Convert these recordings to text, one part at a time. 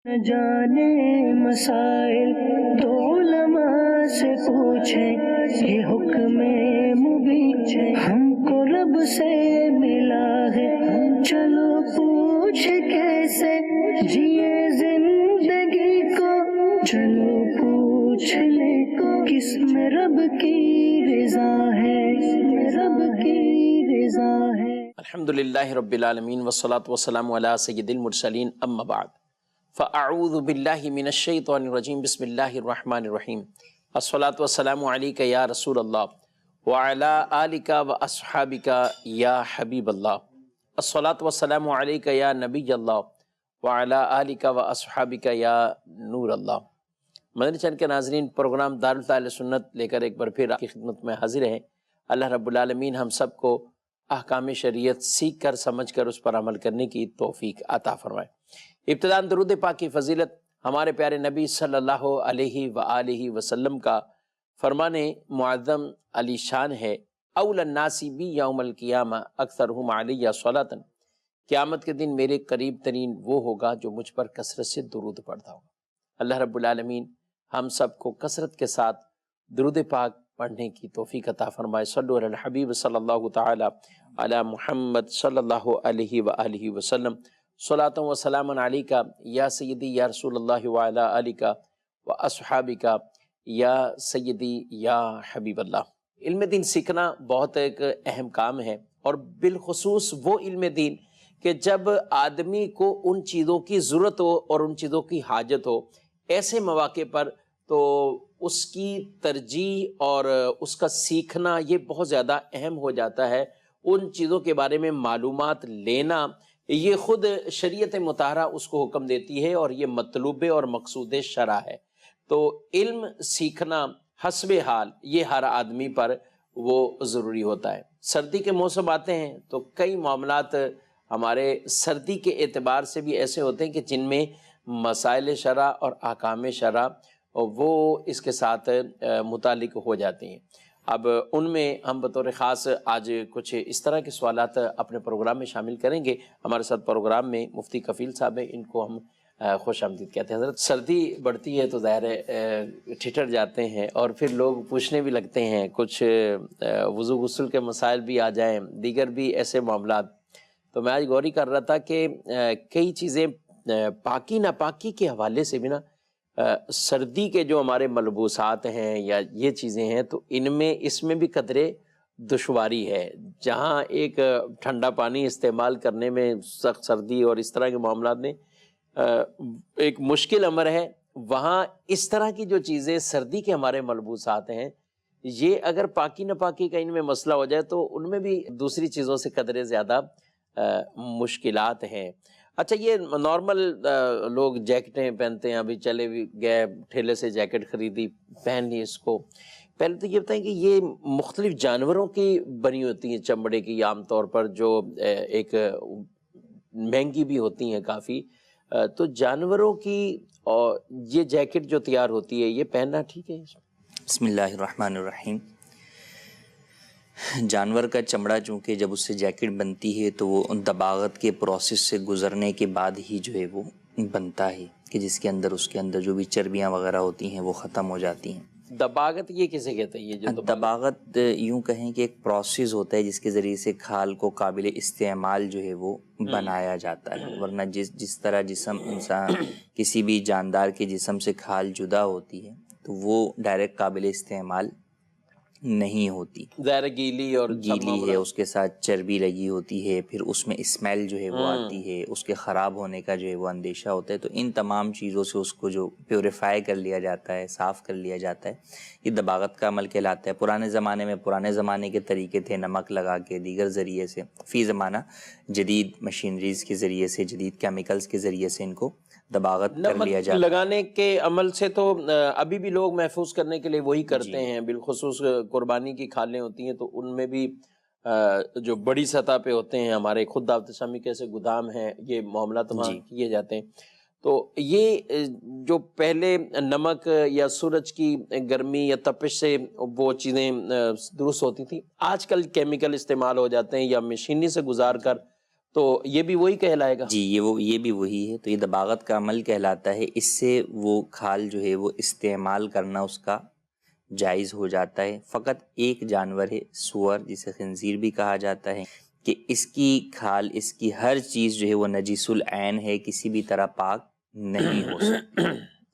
نہ جانے مسائل تو علماء سے پوچھیں، یہ حکم مبین ہم کو رب سے ملا ہے، چلو پوچھ کیسے جیے زندگی کو، چلو پوچھ لے کس میں رب کی رضا ہے، رب کی رضا ہے۔ الحمدللہ رب العالمین والصلاة والسلام علی سید المرسلین، اما بعد فاعوذ باللہ من الشیطان الرجیم، بسم اللہ الرحمن الرحیم۔ الصلاة والسلام علیک یا رسول اللہ وعلی آلک واصحابک یا حبیب اللہ۔ الصلاة والسلام علیک یا نبی اللہ وعلی آلک واصحابک یا نور اللہ۔ مدنی چینل کے ناظرین، پروگرام دارالتعلیٰ سنت لے کر ایک بار پھر آپ کی خدمت میں حاضر ہیں۔ اللہ رب العالمین ہم سب کو احکام شریعت سیکھ کر سمجھ کر اس پر عمل کرنے کی توفیق عطا فرمائے۔ ابتداءً درود پاک کی فضیلت ہمارے پیارے نبی صلی اللہ علیہ وآلہ وسلم کا فرمان معظم علی شان ہے، اول الناس بی یوم القیامہ اکثرہم علی صلاۃ۔ قیامت کے دن میرے قریب ترین وہ ہوگا جو مجھ پر کثرت سے درود پڑھتا ہوگا۔ اللہ رب العالمین ہم سب کو کثرت کے ساتھ درود پاک پڑھنے کی توفیق عطا فرمائے۔ صلو علی الحبیب صلی اللہ تعالی علی محمد صلی اللہ علیہ وآلہ وسلم۔ صلاۃ و سلام علیک یا سیدی یا رسول اللہ وعلی آلک و اصحابک یا سیدی یا حبیب اللہ۔ علم دین سیکھنا بہت ایک اہم کام ہے، اور بالخصوص وہ علم دین کہ جب آدمی کو ان چیزوں کی ضرورت ہو اور ان چیزوں کی حاجت ہو، ایسے مواقع پر تو اس کی ترجیح اور اس کا سیکھنا یہ بہت زیادہ اہم ہو جاتا ہے۔ ان چیزوں کے بارے میں معلومات لینا یہ خود شریعت مطہرہ اس کو حکم دیتی ہے، اور یہ مطلوب اور مقصود شرع ہے۔ تو علم سیکھنا حسب حال یہ ہر آدمی پر وہ ضروری ہوتا ہے۔ سردی کے موسم آتے ہیں تو کئی معاملات ہمارے سردی کے اعتبار سے بھی ایسے ہوتے ہیں کہ جن میں مسائل شرع اور احکام شرع وہ اس کے ساتھ متعلق ہو جاتے ہیں۔ اب ان میں ہم بطور خاص آج کچھ اس طرح کے سوالات اپنے پروگرام میں شامل کریں گے۔ ہمارے ساتھ پروگرام میں مفتی کفیل صاحب ہیں، ان کو ہم خوش آمدید کہتے ہیں۔ حضرت، سردی بڑھتی ہے تو ظاہر ہے ٹھٹر جاتے ہیں، اور پھر لوگ پوچھنے بھی لگتے ہیں، کچھ وضو غسل کے مسائل بھی آ جائیں، دیگر بھی ایسے معاملات۔ تو میں آج غوری کر رہا تھا کہ کئی چیزیں پاکی ناپاکی کے حوالے سے بھی نا، سردی کے جو ہمارے ملبوسات ہیں یا یہ چیزیں ہیں، تو اس میں بھی قدرے دشواری ہے۔ جہاں ایک ٹھنڈا پانی استعمال کرنے میں سخت سردی اور اس طرح کے معاملات میں ایک مشکل امر ہے، وہاں اس طرح کی جو چیزیں سردی کے ہمارے ملبوسات ہیں، یہ اگر پاکی ناپاکی کا ان میں مسئلہ ہو جائے تو ان میں بھی دوسری چیزوں سے قدرے زیادہ مشکلات ہیں۔ اچھا، یہ نارمل لوگ جیکٹیں پہنتے ہیں، ابھی چلے بھی گئے ٹھیلے سے جیکٹ خریدی، پہن لی اس کو۔ پہلے تو یہ بتائیں کہ یہ مختلف جانوروں کی بنی ہوتی ہیں چمڑے کی، عام طور پر جو ایک مہنگی بھی ہوتی ہیں کافی، تو جانوروں کی اور یہ جیکٹ جو تیار ہوتی ہے یہ پہننا ٹھیک ہے؟ بسم اللہ الرحمن الرحیم۔ جانور کا چمڑا چونکہ جب اس سے جیکٹ بنتی ہے تو وہ دباغت کے پروسیس سے گزرنے کے بعد ہی جو ہے وہ بنتا ہے، کہ جس کے اندر اس کے اندر جو بھی چربیاں وغیرہ ہوتی ہیں وہ ختم ہو جاتی ہیں۔ دباغت یہ کسے کہتے ہیں؟ یہ جو دباغت یوں کہیں کہ ایک پروسیس ہوتا ہے جس کے ذریعے سے کھال کو قابل استعمال جو ہے وہ بنایا جاتا ہے، ورنہ جس طرح جسم انسان کسی بھی جاندار کے جسم سے کھال جدا ہوتی ہے تو وہ ڈائریکٹ قابل استعمال نہیں ہوتی، ظاہر گیلی اور گیلی ہے، اس کے ساتھ چربی لگی ہوتی ہے، پھر اس میں اسمیل جو ہے وہ آتی ہے، اس کے خراب ہونے کا جو ہے وہ اندیشہ ہوتا ہے۔ تو ان تمام چیزوں سے اس کو جو پیوریفائی کر لیا جاتا ہے، صاف کر لیا جاتا ہے، یہ دباغت کا عمل کہلاتا ہے۔ پرانے زمانے کے طریقے تھے نمک لگا کے، دیگر ذریعے سے۔ فی زمانہ جدید مشینریز کے ذریعے سے، جدید کیمیکلز کے ذریعے سے ان کو دباغت کر لیا جاتا ہے۔ لگانے کے عمل سے تو ابھی بھی لوگ محفوظ کرنے کے لیے وہی کرتے ہیں، بالخصوص قربانی کی کھالیں ہوتی ہیں تو ان میں بھی جو بڑی سطح پہ ہوتے ہیں، ہمارے خود دعوت اسلامی کیسے گودام ہیں، یہ معاملات وہاں کیے جاتے ہیں۔ تو یہ جو پہلے نمک یا سورج کی گرمی یا تپش سے وہ چیزیں درست ہوتی تھیں، آج کل کیمیکل استعمال ہو جاتے ہیں یا مشینی سے گزار کر تو یہ بھی وہی کہلائے گا؟ جی یہ بھی وہی ہے، تو یہ دباغت کا عمل کہلاتا ہے۔ اس سے وہ کھال جو ہے وہ استعمال کرنا اس کا جائز ہو جاتا ہے۔ فقط ایک جانور ہے سور، جسے خنزیر بھی کہا جاتا ہے، کہ اس کی کھال، اس کی ہر چیز جو ہے وہ نجس العین ہے، کسی بھی طرح پاک نہیں ہو سکتی۔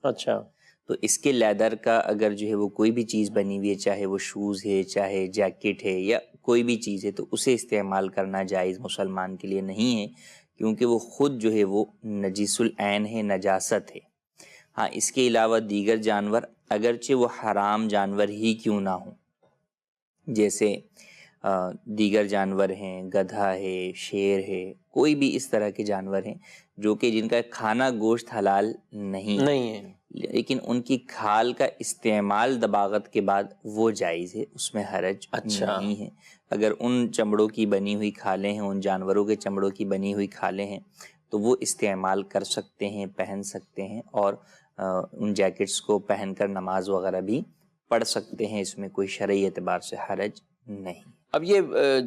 اچھا، تو اس کے لیدر کا اگر جو ہے وہ کوئی بھی چیز بنی ہوئی ہے، چاہے وہ شوز ہے، چاہے جیکٹ ہے، یا کوئی بھی چیز ہے، تو اسے استعمال کرنا جائز مسلمان کے لیے نہیں ہے، کیونکہ وہ خود جو ہے وہ نجس العین ہے، نجاست ہے۔ ہاں، اس کے علاوہ دیگر جانور اگرچہ وہ حرام جانور ہی کیوں نہ ہوں، جیسے دیگر جانور ہیں، گدھا ہے، شیر ہے، کوئی بھی اس طرح کے جانور ہیں جو کہ جن کا کھانا گوشت حلال نہیں ہے، لیکن ان کی کھال کا استعمال دباغت کے بعد وہ جائز ہے، اس میں حرج اچھا، نہیں ہے۔ اگر ان چمڑوں کی بنی ہوئی کھالیں ہیں، ان جانوروں کے چمڑوں کی بنی ہوئی کھالیں ہیں، تو وہ استعمال کر سکتے ہیں، پہن سکتے ہیں، اور ان جیکٹس کو پہن کر نماز وغیرہ بھی پڑھ سکتے ہیں، اس میں کوئی شرعی اعتبار سے حرج نہیں۔ اب یہ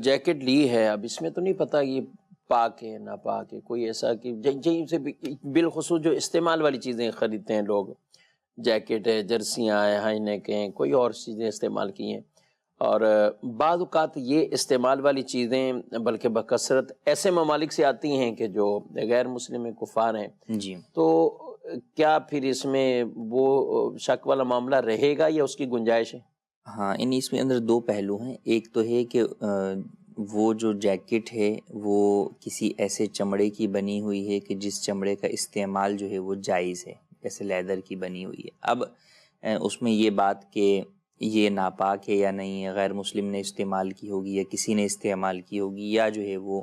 جیکٹ لی ہے، اب اس میں تو نہیں پتا یہ پاک ہے ناپاک ہے، کوئی ایسا کہ جہیں سے بالخصوص جو استعمال والی چیزیں خریدتے ہیں لوگ، جیکٹ ہے، جرسیاں ہیں، ہائی نیک ہیں، کوئی اور چیزیں استعمال کی ہیں، اور بعض اوقات یہ استعمال والی چیزیں بلکہ بکثرت ایسے ممالک سے آتی ہیں کہ جو غیر مسلم کفار ہیں، جی، تو کیا پھر اس میں وہ شک والا معاملہ رہے گا یا اس کی گنجائش ہے؟ ہاں، اس میں اندر دو پہلو ہیں۔ ایک تو ہے کہ وہ جو جیکٹ ہے وہ کسی ایسے چمڑے کی بنی ہوئی ہے کہ جس چمڑے کا استعمال جو ہے وہ جائز ہے، جیسے لیدر کی بنی ہوئی ہے۔ اب اس میں یہ بات کہ یہ ناپاک ہے یا نہیں ہے، غیر مسلم نے استعمال کی ہوگی یا کسی نے استعمال کی ہوگی، یا جو ہے وہ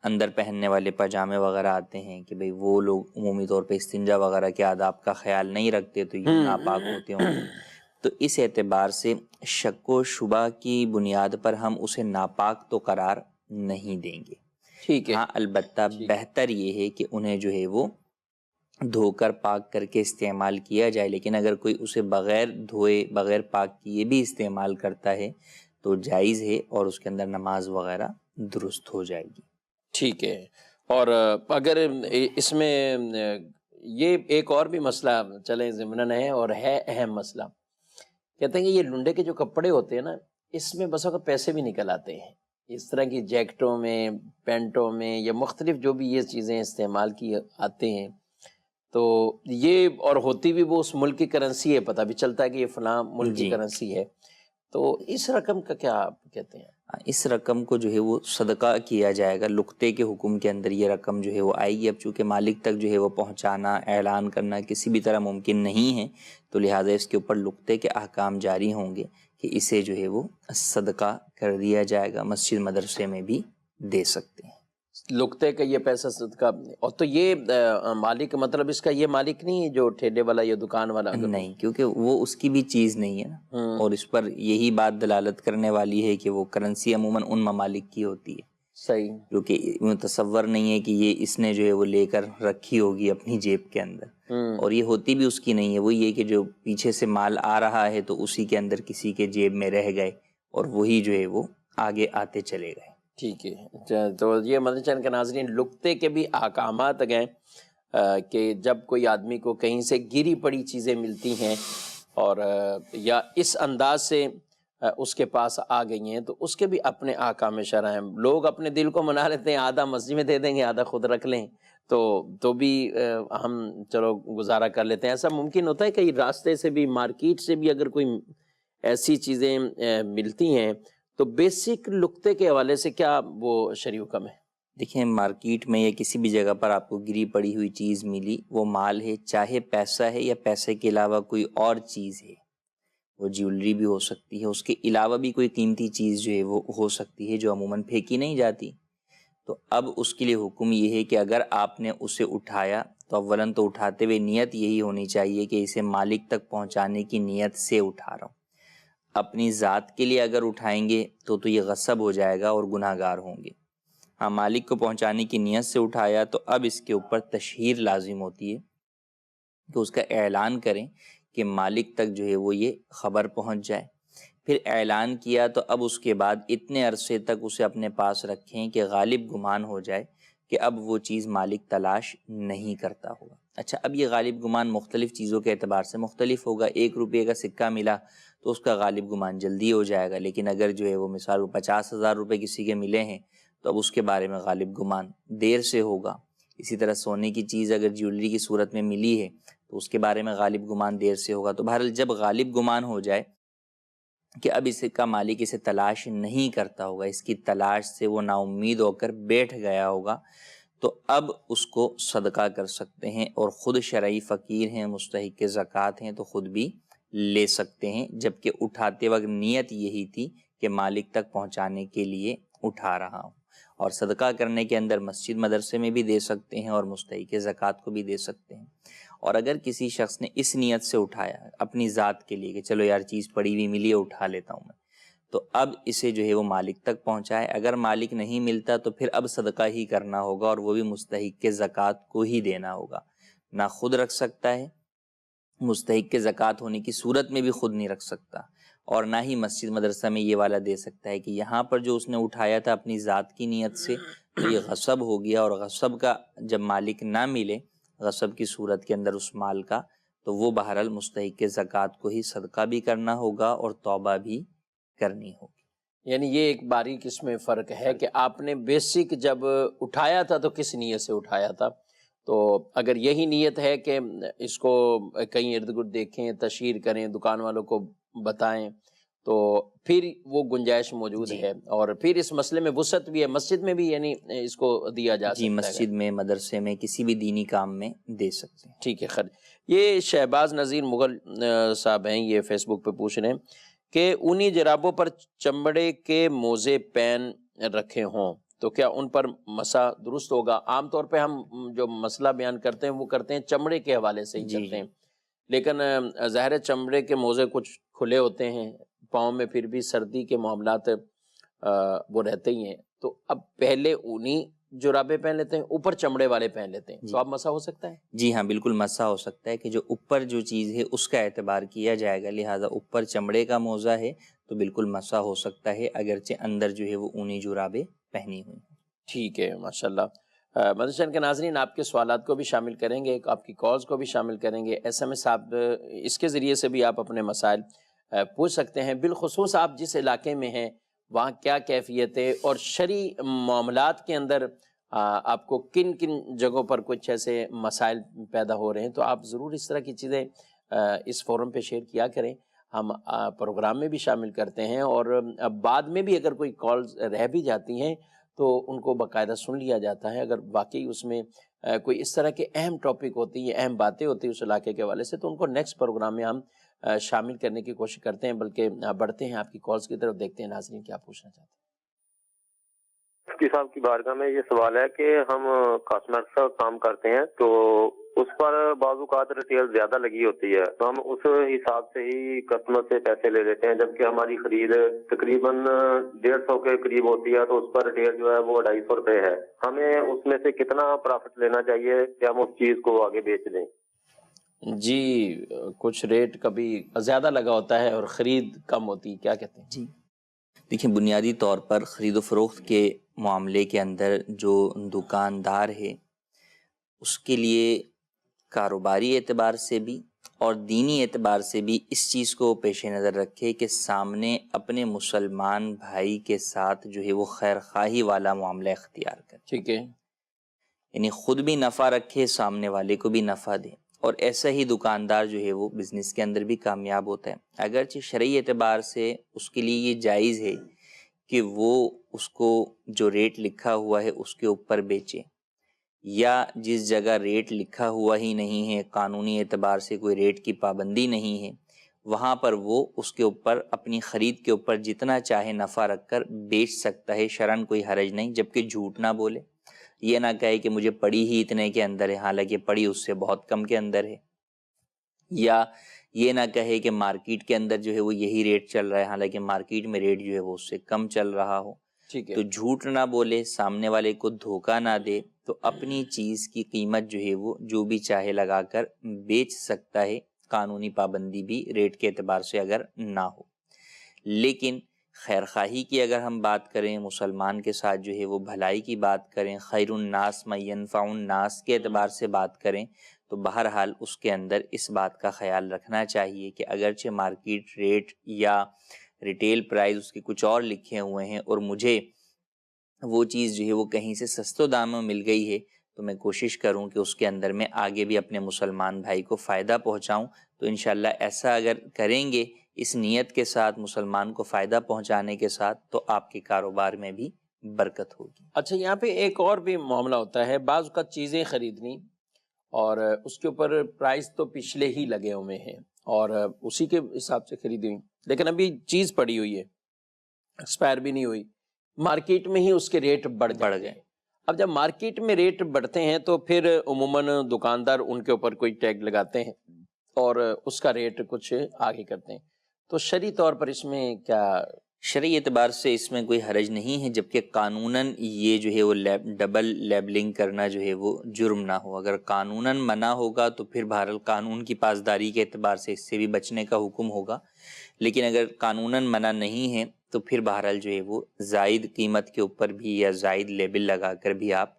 اندر پہننے والے پاجامے وغیرہ آتے ہیں کہ بھئی وہ لوگ عمومی طور پہ استنجا وغیرہ کے آداب کا خیال نہیں رکھتے، تو یہ ناپاک ہوتے ہوں گے۔ تو اس اعتبار سے شک و شبہ کی بنیاد پر ہم اسے ناپاک تو قرار نہیں دیں گے۔ ٹھیک ہے، ہاں، البتہ بہتر یہ ہے کہ انہیں جو ہے وہ دھو کر پاک کر کے استعمال کیا جائے، لیکن اگر کوئی اسے بغیر دھوئے بغیر پاک کیے بھی استعمال کرتا ہے تو جائز ہے، اور اس کے اندر نماز وغیرہ درست ہو جائے گی۔ ٹھیک ہے۔ اور اگر اس میں یہ ایک اور بھی مسئلہ چلیں ضمناً ہے، اور ہے اہم مسئلہ، کہتے ہیں کہ یہ لنڈے کے جو کپڑے ہوتے ہیں نا، اس میں بس اوقات پیسے بھی نکل آتے ہیں، اس طرح کی جیکٹوں میں، پینٹوں میں، یا مختلف جو بھی یہ چیزیں استعمال کی آتے ہیں، تو یہ اور ہوتی بھی وہ اس ملک کی کرنسی ہے، پتہ بھی چلتا ہے کہ یہ فلاں ملک کی جی، کرنسی ہے، تو اس رقم کا کیا آپ کہتے ہیں؟ اس رقم کو جو ہے وہ صدقہ کیا جائے گا۔ لقطے کے حکم کے اندر یہ رقم جو ہے وہ آئے گی۔ اب چونکہ مالک تک جو ہے وہ پہنچانا، اعلان کرنا کسی بھی طرح ممکن نہیں ہے، تو لہٰذا اس کے اوپر لقطے کے احکام جاری ہوں گے کہ اسے جو ہے وہ صدقہ کر دیا جائے گا، مسجد مدرسے میں بھی دے سکتے ہیں۔ لقطے کا یہ پیسہ صدقہ، اور تو یہ مالک، مطلب اس کا یہ مالک نہیں ہے جو ٹھیلے والا یا دکان والا؟ نہیں، کیونکہ وہ اس کی بھی چیز نہیں ہے نا، اور اس پر یہی بات دلالت کرنے والی ہے کہ وہ کرنسی عموماً ان ممالک کی ہوتی ہے، صحیح، جو کہ تصور نہیں ہے کہ یہ اس نے جو ہے وہ لے کر رکھی ہوگی اپنی جیب کے اندر، اور یہ ہوتی بھی اس کی نہیں ہے۔ وہ یہ کہ جو پیچھے سے مال آ رہا ہے تو اسی کے اندر کسی کے جیب میں رہ گئے، اور وہی جو ہے وہ آگے آتے چلے گئے۔ ٹھیک ہے۔ تو یہ مدنی چینل کے ناظرین، لقطے کے بھی احکامات گئے کہ جب کوئی آدمی کو کہیں سے گری پڑی چیزیں ملتی ہیں اور یا اس انداز سے اس کے پاس آ گئی ہیں، تو اس کے بھی اپنے احکام شرع ہیں۔ لوگ اپنے دل کو منا لیتے ہیں، آدھا مسجد میں دے دیں گے، آدھا خود رکھ لیں، تو بھی ہم چلو گزارا کر لیتے ہیں۔ ایسا ممکن ہوتا ہے کہ راستے سے بھی، مارکیٹ سے بھی اگر کوئی ایسی چیزیں ملتی ہیں، تو بیسک لقطے کے حوالے سے کیا وہ شرعی حکم ہے؟ دیکھیں، مارکیٹ میں یا کسی بھی جگہ پر آپ کو گری پڑی ہوئی چیز ملی، وہ مال ہے، چاہے پیسہ ہے یا پیسے کے علاوہ کوئی اور چیز ہے، وہ جیولری بھی ہو سکتی ہے، اس کے علاوہ بھی کوئی قیمتی چیز جو ہے وہ ہو سکتی ہے جو عموماً پھینکی نہیں جاتی، تو اب اس کے لیے حکم یہ ہے کہ اگر آپ نے اسے اٹھایا تو اولاً تو اٹھاتے ہوئے نیت یہی ہونی چاہیے کہ اسے مالک تک پہنچانے کی نیت سے اٹھا رہا ہوں۔ اپنی ذات کے لیے اگر اٹھائیں گے تو یہ غصب ہو جائے گا اور گناہ گار ہوں گے۔ ہاں، مالک کو پہنچانے کی نیت سے اٹھایا تو اب اس کے اوپر تشہیر لازم ہوتی ہے کہ اس کا اعلان کریں کہ مالک تک جو ہے وہ یہ خبر پہنچ جائے۔ پھر اعلان کیا تو اب اس کے بعد اتنے عرصے تک اسے اپنے پاس رکھیں کہ غالب گمان ہو جائے کہ اب وہ چیز مالک تلاش نہیں کرتا ہوگا۔ اچھا، اب یہ غالب گمان مختلف چیزوں کے اعتبار سے مختلف ہوگا۔ 1 روپے کا سکہ ملا تو اس کا غالب گمان جلدی ہو جائے گا، لیکن اگر جو ہے وہ مثال 50,000 روپے کسی کے ملے ہیں تو اب اس کے بارے میں غالب گمان دیر سے ہوگا۔ اسی طرح سونے کی چیز اگر جیولری کی صورت میں ملی ہے تو اس کے بارے میں غالب گمان دیر سے ہوگا۔ تو بہرحال جب غالب گمان ہو جائے کہ اب اس کا مالک اسے تلاش نہیں کرتا ہوگا، اس کی تلاش سے وہ نا امید ہو کر بیٹھ گیا ہوگا، تو اب اس کو صدقہ کر سکتے ہیں، اور خود شرعی فقیر ہیں، مستحق زکوٰۃ ہیں تو خود بھی لے سکتے ہیں، جبکہ اٹھاتے وقت نیت یہی تھی کہ مالک تک پہنچانے کے لیے اٹھا رہا ہوں۔ اور صدقہ کرنے کے اندر مسجد مدرسے میں بھی دے سکتے ہیں اور مستحق زکوٰۃ کو بھی دے سکتے ہیں۔ اور اگر کسی شخص نے اس نیت سے اٹھایا اپنی ذات کے لیے کہ چلو یار چیز پڑی ہوئی ملی ہے اٹھا لیتا ہوں میں، تو اب اسے جو ہے وہ مالک تک پہنچائے۔ اگر مالک نہیں ملتا تو پھر اب صدقہ ہی کرنا ہوگا، اور وہ بھی مستحق زکوٰۃ کو ہی دینا ہوگا۔ نہ خود رکھ سکتا ہے، مستحق زکوٰۃ ہونے کی صورت میں بھی خود نہیں رکھ سکتا، اور نہ ہی مسجد مدرسہ میں یہ والا دے سکتا ہے کہ یہاں پر جو اس نے اٹھایا تھا اپنی ذات کی نیت سے تو یہ غصب ہو گیا، اور غصب کا جب مالک نہ ملے غصب کی صورت کے اندر اس مال کا، تو وہ بہرحال مستحق زکوٰۃ کو ہی صدقہ بھی کرنا ہوگا اور توبہ بھی کرنی ہوگی۔ یعنی یہ ایک باریک اس میں فرق ہے کہ آپ نے بیسک جب اٹھایا تھا تو کس نیت سے اٹھایا تھا، تو اگر یہی نیت ہے کہ اس کو کہیں ارد گرد دیکھیں، تشہیر کریں، دکان والوں کو بتائیں، تو پھر وہ گنجائش موجود ہے، اور پھر اس مسئلے میں وسعت بھی ہے، مسجد میں بھی یعنی اس کو دیا جا سکتا ہے۔ مسجد میں، مدرسے میں، کسی بھی دینی کام میں دے سکتے ہیں۔ ٹھیک ہے، خیر۔ یہ شہباز نذیر مغل صاحب ہیں، یہ فیس بک پہ پوچھ رہے ہیں کہ اونی جرابوں پر چمڑے کے موزے پہن رکھے ہوں تو کیا ان پر مسح درست ہوگا؟ عام طور پہ ہم جو مسئلہ بیان کرتے ہیں وہ کرتے ہیں چمڑے کے حوالے سے ہی کرتے ہیں، لیکن ظاہر چمڑے کے موزے کچھ کھلے ہوتے ہیں پاؤں میں، پھر بھی سردی کے معاملات وہ رہتے ہی ہیں، تو اب پہلے اونی جرابے پہن لیتے ہیں، اوپر چمڑے والے پہن لیتے ہیں، تو اب مسح ہو سکتا ہے؟ جی ہاں، بالکل مسح ہو سکتا ہے کہ جو اوپر جو چیز ہے اس کا اعتبار کیا جائے گا، لہٰذا اوپر چمڑے کا موزہ ہے تو بالکل مسح ہو سکتا ہے، اگرچہ اندر جو ہے وہ اونی جرابیں پہنی ہوئی۔ ٹھیک ہے، ماشاءاللہ۔ مدنی چینل کے ناظرین آپ کے سوالات کو بھی شامل کریں گے، آپ کی کالز کو بھی شامل کریں گے، SMS آپ اس کے ذریعے سے بھی آپ اپنے مسائل پوچھ سکتے ہیں، بالخصوص آپ جس علاقے میں ہیں وہاں کیا کیفیت ہے، اور شرعی معاملات کے اندر آپ کو کن کن جگہوں پر کچھ ایسے مسائل پیدا ہو رہے ہیں، تو آپ ضرور اس طرح کی چیزیں اس فورم پہ شیئر کیا کریں، ہم پروگرام میں بھی شامل کرتے ہیں، اور بعد میں بھی اگر کوئی کالز رہ بھی جاتی ہیں تو ان کو باقاعدہ سن لیا جاتا ہے۔ اگر واقعی اس میں کوئی اس طرح کے اہم ٹاپک ہوتی ہیں، اہم باتیں ہوتی ہیں اس علاقے کے حوالے سے، تو ان کو نیکسٹ پروگرام میں ہم شامل کرنے کی کوشش کرتے ہیں۔ بلکہ بڑھتے ہیں آپ کی کالز کی طرف، دیکھتے ہیں ناظرین کیا پوچھنا چاہتے ہیں۔ مفتی صاحب کی بارگاہ میں یہ سوال ہے کہ ہم کاسمیٹکس کا کام کرتے ہیں تو اس پر بعض اوقات ریٹیل زیادہ لگی ہوتی ہے، تو ہم اس حساب سے ہی کسٹمر سے پیسے لے لیتے ہیں، جبکہ ہماری خرید تقریباً 150 کے قریب ہوتی ہے، تو اس پر ریٹیل جو ہے وہ 250 روپے ہے۔ ہمیں اس میں سے کتنا پروفٹ لینا چاہیے کہ ہم اس چیز کو آگے بیچ دیں؟ جی، کچھ ریٹ کبھی زیادہ لگا ہوتا ہے اور خرید کم ہوتی ہے، کیا کہتے ہیں؟ جی دیکھیں، بنیادی طور پر خرید و فروخت کے معاملے کے اندر جو دکاندار ہے اس کے لیے کاروباری اعتبار سے بھی اور دینی اعتبار سے بھی اس چیز کو پیش نظر رکھے کہ سامنے اپنے مسلمان بھائی کے ساتھ جو ہے وہ خیر خواہی والا معاملہ اختیار کرے، ٹھیک ہے، یعنی خود بھی نفع رکھے، سامنے والے کو بھی نفع دے، اور ایسا ہی دکاندار جو ہے وہ بزنس کے اندر بھی کامیاب ہوتا ہے۔ اگرچہ شرعی اعتبار سے اس کے لیے یہ جائز ہے کہ وہ اس کو جو ریٹ لکھا ہوا ہے اس کے اوپر بیچے، یا جس جگہ ریٹ لکھا ہوا ہی نہیں ہے، قانونی اعتبار سے کوئی ریٹ کی پابندی نہیں ہے، وہاں پر وہ اس کے اوپر اپنی خرید کے اوپر جتنا چاہے نفع رکھ کر بیچ سکتا ہے، شرعاً کوئی حرج نہیں، جبکہ جھوٹ نہ بولے، یہ نہ کہے کہ مجھے پڑی ہی اتنے کے اندر ہے حالانکہ پڑی اس سے بہت کم کے اندر ہے، یا یہ نہ کہے کہ مارکیٹ کے اندر جو ہے وہ یہی ریٹ چل رہا ہے حالانکہ مارکیٹ میں ریٹ جو ہے وہ اس سے کم چل رہا ہو۔ ٹھیک ہے، تو جھوٹ نہ بولے، سامنے والے کو دھوکہ نہ دے، تو اپنی چیز کی قیمت جو ہے وہ جو بھی چاہے لگا کر بیچ سکتا ہے، قانونی پابندی بھی ریٹ کے اعتبار سے اگر نہ ہو۔ لیکن خیر خواہی کی اگر ہم بات کریں، مسلمان کے ساتھ جو ہے وہ بھلائی کی بات کریں، خیر الناس من ینفع الناس کے اعتبار سے بات کریں، تو بہرحال اس کے اندر اس بات کا خیال رکھنا چاہیے کہ اگرچہ مارکیٹ ریٹ یا ریٹیل پرائز اس کے کچھ اور لکھے ہوئے ہیں اور مجھے وہ چیز جو ہے وہ کہیں سے سستے داموں مل گئی ہے، تو میں کوشش کروں کہ اس کے اندر میں آگے بھی اپنے مسلمان بھائی کو فائدہ پہنچاؤں۔ تو انشاءاللہ ایسا اگر کریں گے اس نیت کے ساتھ، مسلمان کو فائدہ پہنچانے کے ساتھ، تو آپ کے کاروبار میں بھی برکت ہوگی۔ اچھا، یہاں پہ ایک اور بھی معاملہ ہوتا ہے، بعض اوقات چیزیں خریدنی اور اس کے اوپر پرائز تو پچھلے ہی لگے ہوئے ہیں اور اسی کے حساب سے خریدی ہوئی، لیکن ابھی چیز پڑی ہوئی ہے، ایکسپائر بھی نہیں ہوئی، مارکیٹ میں ہی اس کے ریٹ بڑھ گئے۔ اب جب مارکیٹ میں ریٹ بڑھتے ہیں تو پھر عموماً دکاندار ان کے اوپر کوئی ٹیگ لگاتے ہیں اور اس کا ریٹ کچھ آگے کرتے ہیں، تو شرعی طور پر اس میں کیا؟ شرعی اعتبار سے اس میں کوئی حرج نہیں ہے، جبکہ قانوناً یہ جو ہے وہ ڈبل لیبلنگ کرنا جو ہے وہ جرم نہ ہو۔ اگر قانوناً منع ہوگا تو پھر بہرحال قانون کی پاسداری کے اعتبار سے اس سے بھی بچنے کا حکم ہوگا، لیکن اگر قانوناً منع نہیں ہے تو پھر بہرحال جو ہے وہ زائد قیمت کے اوپر بھی یا زائد لیبل لگا کر بھی آپ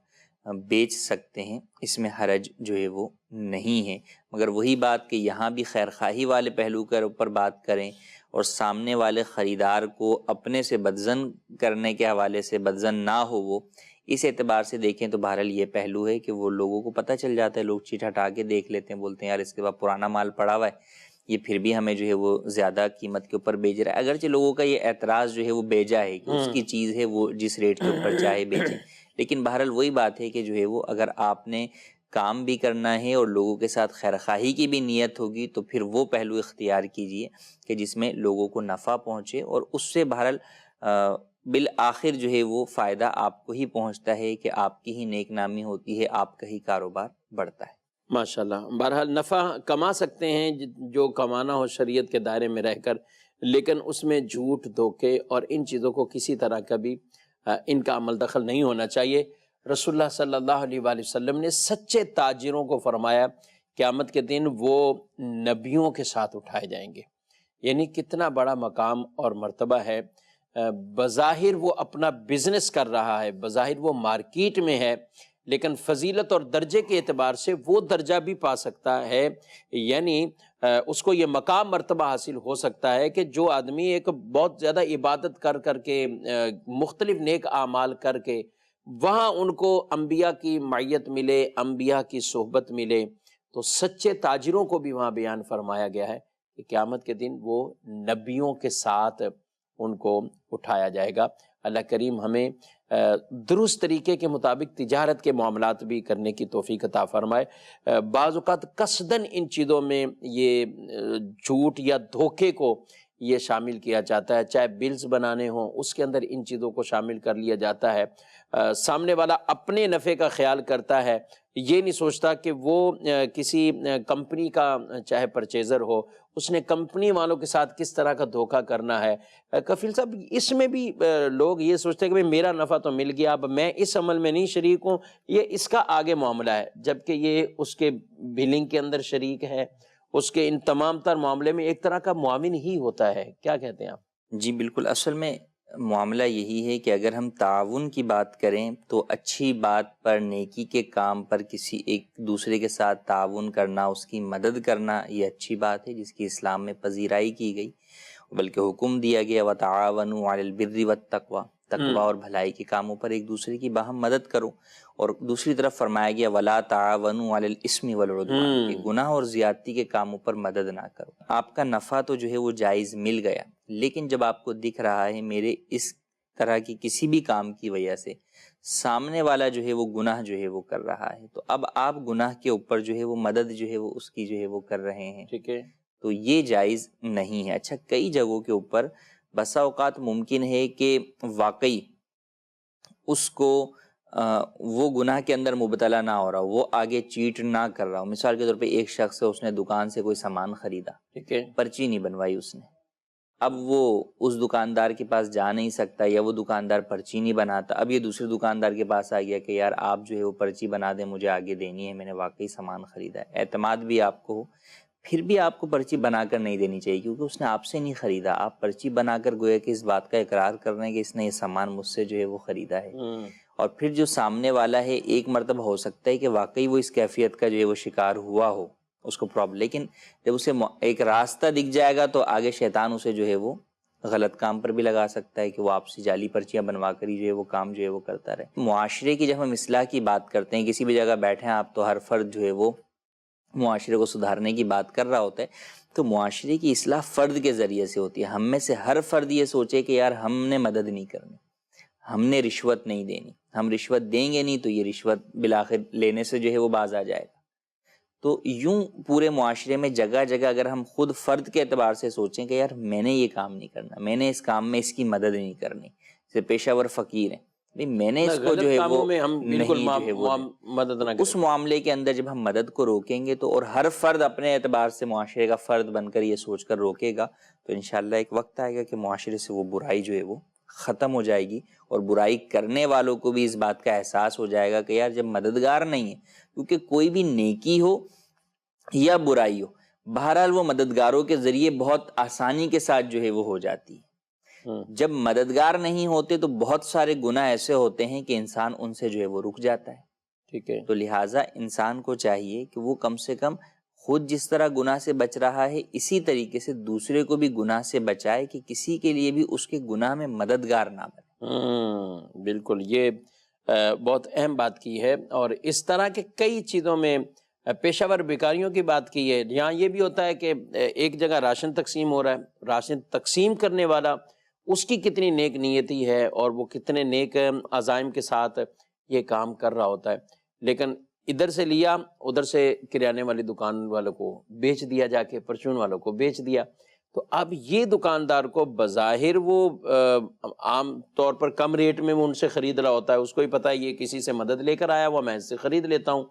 بیچ سکتے ہیں، اس میں حرج جو ہے وہ نہیں ہے۔ مگر وہی بات کہ یہاں بھی خیر خواہی والے پہلو کے اوپر بات کریں اور سامنے والے خریدار کو اپنے سے بدظن کرنے کے حوالے سے بدظن نہ ہو، وہ اس اعتبار سے دیکھیں تو بہرحال یہ پہلو ہے کہ وہ لوگوں کو پتہ چل جاتا ہے، لوگ چیٹ ہٹا کے دیکھ لیتے ہیں، بولتے ہیں یار اس کے بعد پرانا مال پڑا ہوا ہے، یہ پھر بھی ہمیں جو ہے وہ زیادہ قیمت کے اوپر بیچ رہا ہے۔ اگرچہ لوگوں کا یہ اعتراض جو ہے وہ بیجا ہے کہ اس کی چیز ہے، وہ جس ریٹ کے اوپر چاہے بیچیں، لیکن بہرحال وہی بات ہے کہ جو ہے وہ اگر آپ نے کام بھی کرنا ہے اور لوگوں کے ساتھ خیر خواہی کی بھی نیت ہوگی تو پھر وہ پہلو اختیار کیجئے کہ جس میں لوگوں کو نفع پہنچے، اور اس سے بہرحال بالآخر جو ہے وہ فائدہ آپ کو ہی پہنچتا ہے کہ آپ کی ہی نیک نامی ہوتی ہے، آپ کا ہی کاروبار بڑھتا ہے۔ ماشاءاللہ، بہرحال نفع کما سکتے ہیں جو کمانا ہو شریعت کے دائرے میں رہ کر، لیکن اس میں جھوٹ، دھوکے اور ان چیزوں کو کسی طرح کا بھی ان کا عمل دخل نہیں ہونا چاہیے۔ رسول اللہ صلی اللہ علیہ وآلہ وسلم نے سچے تاجروں کو فرمایا قیامت کے دن وہ نبیوں کے ساتھ اٹھائے جائیں گے، یعنی کتنا بڑا مقام اور مرتبہ ہے۔ بظاہر وہ اپنا بزنس کر رہا ہے، بظاہر وہ مارکیٹ میں ہے، لیکن فضیلت اور درجے کے اعتبار سے وہ درجہ بھی پا سکتا ہے، یعنی اس کو یہ مقام مرتبہ حاصل ہو سکتا ہے کہ جو آدمی ایک بہت زیادہ عبادت کر کر کے، مختلف نیک اعمال کر کے وہاں ان کو انبیاء کی معیت ملے، انبیاء کی صحبت ملے، تو سچے تاجروں کو بھی وہاں بیان فرمایا گیا ہے کہ قیامت کے دن وہ نبیوں کے ساتھ ان کو اٹھایا جائے گا۔ اللہ کریم ہمیں درست طریقے کے مطابق تجارت کے معاملات بھی کرنے کی توفیق عطا فرمائے۔ بعض اوقات قصداً ان چیزوں میں یہ جھوٹ یا دھوکے کو یہ شامل کیا جاتا ہے، چاہے بلز بنانے ہوں اس کے اندر ان چیزوں کو شامل کر لیا جاتا ہے۔ سامنے والا اپنے نفع کا خیال کرتا ہے، یہ نہیں سوچتا کہ وہ کسی کمپنی کا چاہے پرچیزر ہو، اس نے کمپنی والوں کے ساتھ کس طرح کا دھوکہ کرنا ہے۔ کفیل صاحب، اس میں بھی لوگ یہ سوچتے ہیں کہ میرا نفع تو مل گیا، اب میں اس عمل میں نہیں شریک ہوں، یہ اس کا آگے معاملہ ہے، جبکہ یہ اس کے بلنگ کے اندر شریک ہے، اس کے ان تمام تر معاملے میں ایک طرح کا معاون ہی ہوتا ہے۔ کیا کہتے ہیں آپ؟ جی بالکل، اصل میں معاملہ یہی ہے کہ اگر ہم تعاون کی بات کریں تو اچھی بات پر، نیکی کے کام پر کسی ایک دوسرے کے ساتھ تعاون کرنا، اس کی مدد کرنا، یہ اچھی بات ہے جس کی اسلام میں پذیرائی کی گئی، بلکہ حکم دیا گیا وَتَعَاوَنُوا عَلَى الْبِرِّ وَالتَّقْوَىٰ، تقوی اور بھلائی کے کاموں پر ایک دوسرے کی باہم مدد کرو، اور دوسری طرف فرمایا گیا وَلَا تَعَاوَنُوا عَلَى الْإِثْمِ وَالْعُدْوَانِ، کہ گناہ اور زیادتی کے کاموں پر مدد نہ کرو۔ آپ کا نفع تو جو ہے وہ جائز مل گیا، لیکن جب آپ کو دکھ رہا ہے میرے اس طرح کی کسی بھی کام کی وجہ سے سامنے والا جو ہے وہ گناہ جو ہے وہ کر رہا ہے، تو اب آپ گناہ کے اوپر جو ہے وہ مدد جو ہے وہ اس کی جو ہے وہ کر رہے ہیں، ٹھیک ہے، تو یہ جائز نہیں ہے۔ اچھا، کئی جگہوں کے اوپر بسا اوقات ممکن ہے کہ واقعی اس کو وہ گناہ کے اندر مبتلا نہ ہو رہا ہو، وہ آگے چیٹ نہ کر رہا ہو۔ مثال کے طور پہ ایک شخص ہے، اس نے دکان سے کوئی سامان خریدا، ٹھیک ہے، پرچی نہیں بنوائی اس نے، اب وہ اس دکاندار کے پاس جا نہیں سکتا یا وہ دکاندار پرچی نہیں بناتا، اب یہ دوسرے دکاندار کے پاس آ گیا کہ یار آپ جو ہے وہ پرچی بنا دیں، مجھے آگے دینی ہے، میں نے واقعی سامان خریدا ہے، اعتماد بھی آپ کو ہو، پھر بھی آپ کو پرچی بنا کر نہیں دینی چاہیے، کیونکہ اس نے آپ سے نہیں خریدا. آپ پرچی بنا کر گویا کہ اس بات کا اقرار کر رہے ہیں کہ اس نے یہ سامان مجھ سے جو ہے وہ خریدا ہے. اور پھر جو سامنے والا ہے ایک مرتبہ ہو سکتا ہے کہ واقعی وہ اس کیفیت کا جو ہے وہ شکار ہوا ہو، اس کو پرابلم، لیکن جب اسے ایک راستہ دکھ جائے گا تو آگے شیطان اسے جو ہے وہ غلط کام پر بھی لگا سکتا ہے کہ وہ آپ سے جعلی پرچیاں بنوا کر ہی جو ہے وہ کام جو ہے وہ کرتا رہے. معاشرے کی جب ہم اصلاح کی بات کرتے ہیں، کسی بھی جگہ بیٹھے ہیں آپ تو ہر فرد جو ہے وہ معاشرے کو سدھارنے کی بات کر رہا ہوتا ہے، تو معاشرے کی اصلاح فرد کے ذریعے سے ہوتی ہے. ہم میں سے ہر فرد یہ سوچے کہ یار ہم نے مدد نہیں کرنی، ہم نے رشوت نہیں دینی، ہم رشوت دیں گے نہیں تو یہ رشوت بالآخر لینے سے جو ہے وہ باز آ جائے گا. تو یوں پورے معاشرے میں جگہ جگہ اگر ہم خود فرد کے اعتبار سے سوچیں کہ یار میں نے یہ کام نہیں کرنا، میں نے اس کام میں اس کی مدد نہیں کرنی، جیسے پیشہ ور فقیر ہیں، میں نے اس کو جو ہے وہ نہیں جو ہے وہ مدد نہ اس معاملے کے اندر جب ہم مدد کو روکیں گے تو، اور ہر فرد اپنے اعتبار سے معاشرے کا فرد بن کر یہ سوچ کر روکے گا، تو انشاءاللہ ایک وقت آئے گا کہ معاشرے سے وہ برائی جو ہے وہ ختم ہو جائے گی، اور برائی کرنے والوں کو بھی اس بات کا احساس ہو جائے گا کہ یار جب مددگار نہیں ہے، کیونکہ کوئی بھی نیکی ہو یا برائی ہو، بہرحال وہ مددگاروں کے ذریعے بہت آسانی کے ساتھ جو ہے وہ ہو جاتی ہے. جب مددگار نہیں ہوتے تو بہت سارے گناہ ایسے ہوتے ہیں کہ انسان ان سے جو ہے وہ رک جاتا ہے. ٹھیک ہے. تو لہٰذا انسان کو چاہیے کہ وہ کم سے کم خود جس طرح گناہ سے بچ رہا ہے اسی طریقے سے دوسرے کو بھی گناہ سے بچائے، کہ کسی کے لیے بھی اس کے گناہ میں مددگار نہ بنے. بالکل، یہ بہت اہم بات کی ہے. اور اس طرح کے کئی چیزوں میں پیشہ ور بیکاریوں کی بات کی ہے. یہاں یہ بھی ہوتا ہے کہ ایک جگہ راشن تقسیم ہو رہا ہے، راشن تقسیم کرنے والا اس کی کتنی نیک نیتی ہے اور وہ کتنے نیک عزائم کے ساتھ یہ کام کر رہا ہوتا ہے، لیکن ادھر سے لیا ادھر سے کریانے والی دکان والوں کو بیچ دیا، جا کے پرچون والوں کو بیچ دیا. تو اب یہ دکاندار کو بظاہر وہ عام طور پر کم ریٹ میں وہ ان سے خرید رہا ہوتا ہے، اس کو ہی پتہ ہے یہ کسی سے مدد لے کر آیا ہوا، میں اس سے خرید لیتا ہوں.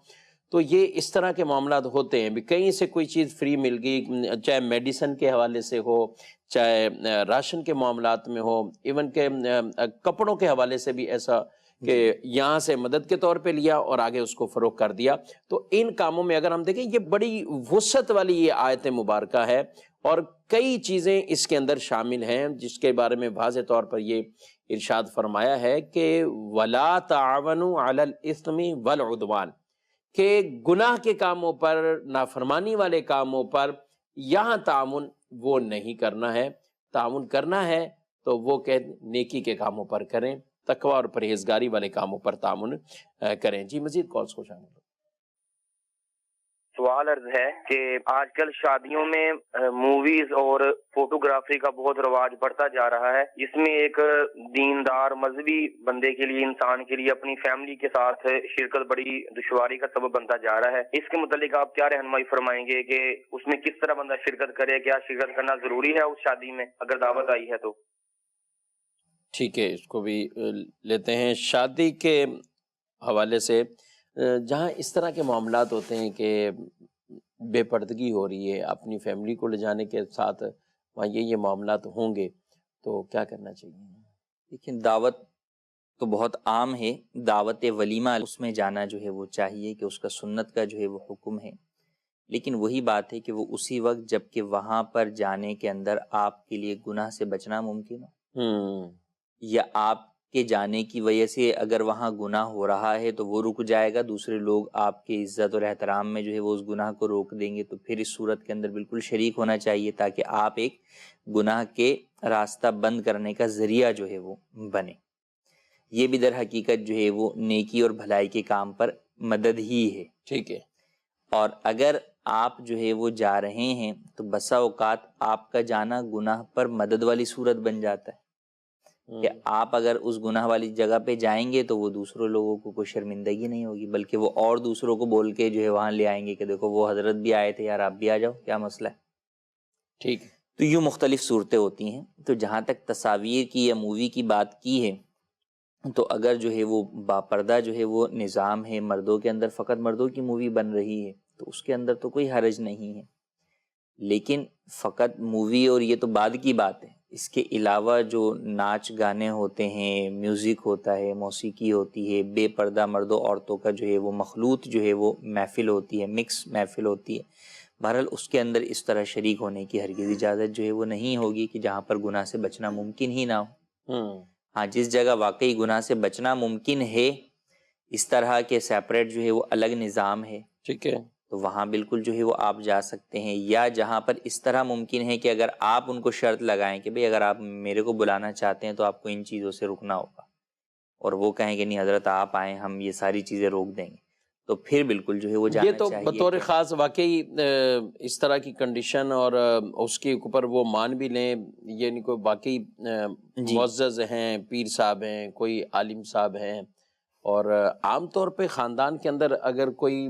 تو یہ اس طرح کے معاملات ہوتے ہیں. بھی کہیں سے کوئی چیز فری مل گئی، چاہے میڈیسن کے حوالے سے ہو، چاہے راشن کے معاملات میں ہو، ایون کہ کپڑوں کے حوالے سے بھی ایسا کہ یہاں سے مدد کے طور پہ لیا اور آگے اس کو فروغ کر دیا. تو ان کاموں میں اگر ہم دیکھیں یہ بڑی وسعت والی یہ آیت مبارکہ ہے، اور کئی چیزیں اس کے اندر شامل ہیں جس کے بارے میں واضح طور پر یہ ارشاد فرمایا ہے کہ وَلَا تَعَوَنُوا عَلَى الْإِثْمِ وَالْعُدْوَانِ، کہ گناہ کے کاموں پر، نافرمانی والے کاموں پر یہاں تعاون وہ نہیں کرنا ہے. تعاون کرنا ہے تو وہ کہ نیکی کے کاموں پر کریں، تقوی اور پرہیزگاری والے کاموں پر تعاون کریں. جی مزید کالز کو شامل. سوال عرض ہے کہ آج کل شادیوں میں موویز اور فوٹوگرافی کا بہت رواج بڑھتا جا رہا ہے، جس میں ایک دیندار مذہبی بندے کے لیے، انسان کے لیے اپنی فیملی کے ساتھ شرکت بڑی دشواری کا سبب بنتا جا رہا ہے. اس کے متعلق آپ کیا رہنمائی فرمائیں گے کہ اس میں کس طرح بندہ شرکت کرے؟ کیا شرکت کرنا ضروری ہے اس شادی میں اگر دعوت آئی ہے تو؟ ٹھیک ہے، اس کو بھی لیتے ہیں. شادی کے حوالے سے جہاں اس طرح کے معاملات ہوتے ہیں کہ بے پردگی ہو رہی ہے، اپنی فیملی کو لے جانے کے ساتھ وہاں یہ معاملات ہوں گے تو کیا کرنا چاہیے؟ لیکن دعوت تو بہت عام ہے، دعوت ولیمہ اس میں جانا جو ہے وہ چاہیے کہ اس کا سنت کا جو ہے وہ حکم ہے. لیکن وہی بات ہے کہ وہ اسی وقت جب کہ وہاں پر جانے کے اندر آپ کے لیے گناہ سے بچنا ممکن ہو، یا آپ کے جانے کی وجہ سے اگر وہاں گناہ ہو رہا ہے تو وہ رک جائے گا، دوسرے لوگ آپ کے عزت اور احترام میں جو ہے وہ اس گناہ کو روک دیں گے، تو پھر اس صورت کے اندر بالکل شریک ہونا چاہیے تاکہ آپ ایک گناہ کے راستہ بند کرنے کا ذریعہ جو ہے وہ بنے. یہ بھی در حقیقت جو ہے وہ نیکی اور بھلائی کے کام پر مدد ہی ہے. ٹھیک ہے. اور اگر آپ جو ہے وہ جا رہے ہیں تو بسا اوقات آپ کا جانا گناہ پر مدد والی صورت بن جاتا ہے کہ آپ اگر اس گناہ والی جگہ پہ جائیں گے تو وہ دوسروں لوگوں کو کوئی شرمندگی نہیں ہوگی، بلکہ وہ اور دوسروں کو بول کے جو ہے وہاں لے آئیں گے کہ دیکھو وہ حضرت بھی آئے تھے، یار آپ بھی آ جاؤ، کیا مسئلہ ہے. ٹھیک. تو یوں مختلف صورتیں ہوتی ہیں. تو جہاں تک تصاویر کی یا مووی کی بات کی ہے تو اگر جو ہے وہ باپردہ جو ہے وہ نظام ہے، مردوں کے اندر فقط مردوں کی مووی بن رہی ہے تو اس کے اندر تو کوئی حرج نہیں ہے. لیکن فقط مووی اور یہ تو بعد کی بات ہے، اس کے علاوہ جو ناچ گانے ہوتے ہیں، میوزک ہوتا ہے، موسیقی ہوتی ہے، بے پردہ مردوں عورتوں کا جو ہے وہ مخلوط جو ہے وہ محفل ہوتی ہے، مکس محفل ہوتی ہے، بہرحال اس کے اندر اس طرح شریک ہونے کی ہرگز اجازت جو ہے وہ نہیں ہوگی کہ جہاں پر گناہ سے بچنا ممکن ہی نہ ہو۔ ہاں جس جگہ واقعی گناہ سے بچنا ممکن ہے، اس طرح کے سیپریٹ جو ہے وہ الگ نظام ہے، ٹھیک ہے، تو وہاں بالکل جو ہے وہ آپ جا سکتے ہیں۔ یا جہاں پر اس طرح ممکن ہے کہ اگر آپ ان کو شرط لگائیں کہ بھئی اگر آپ میرے کو بلانا چاہتے ہیں تو آپ کو ان چیزوں سے رکنا ہوگا، اور وہ کہیں کہ نہیں حضرت آپ آئیں، ہم یہ ساری چیزیں روک دیں گے، تو پھر بالکل جو ہے وہ جانا یہ تو چاہیے بطور کہ خاص واقعی اس طرح کی کنڈیشن اور اس کے اوپر وہ مان بھی لیں، یعنی کوئی واقعی جی معزز ہیں، پیر صاحب ہیں، کوئی عالم صاحب ہیں، اور عام طور پہ خاندان کے اندر اگر کوئی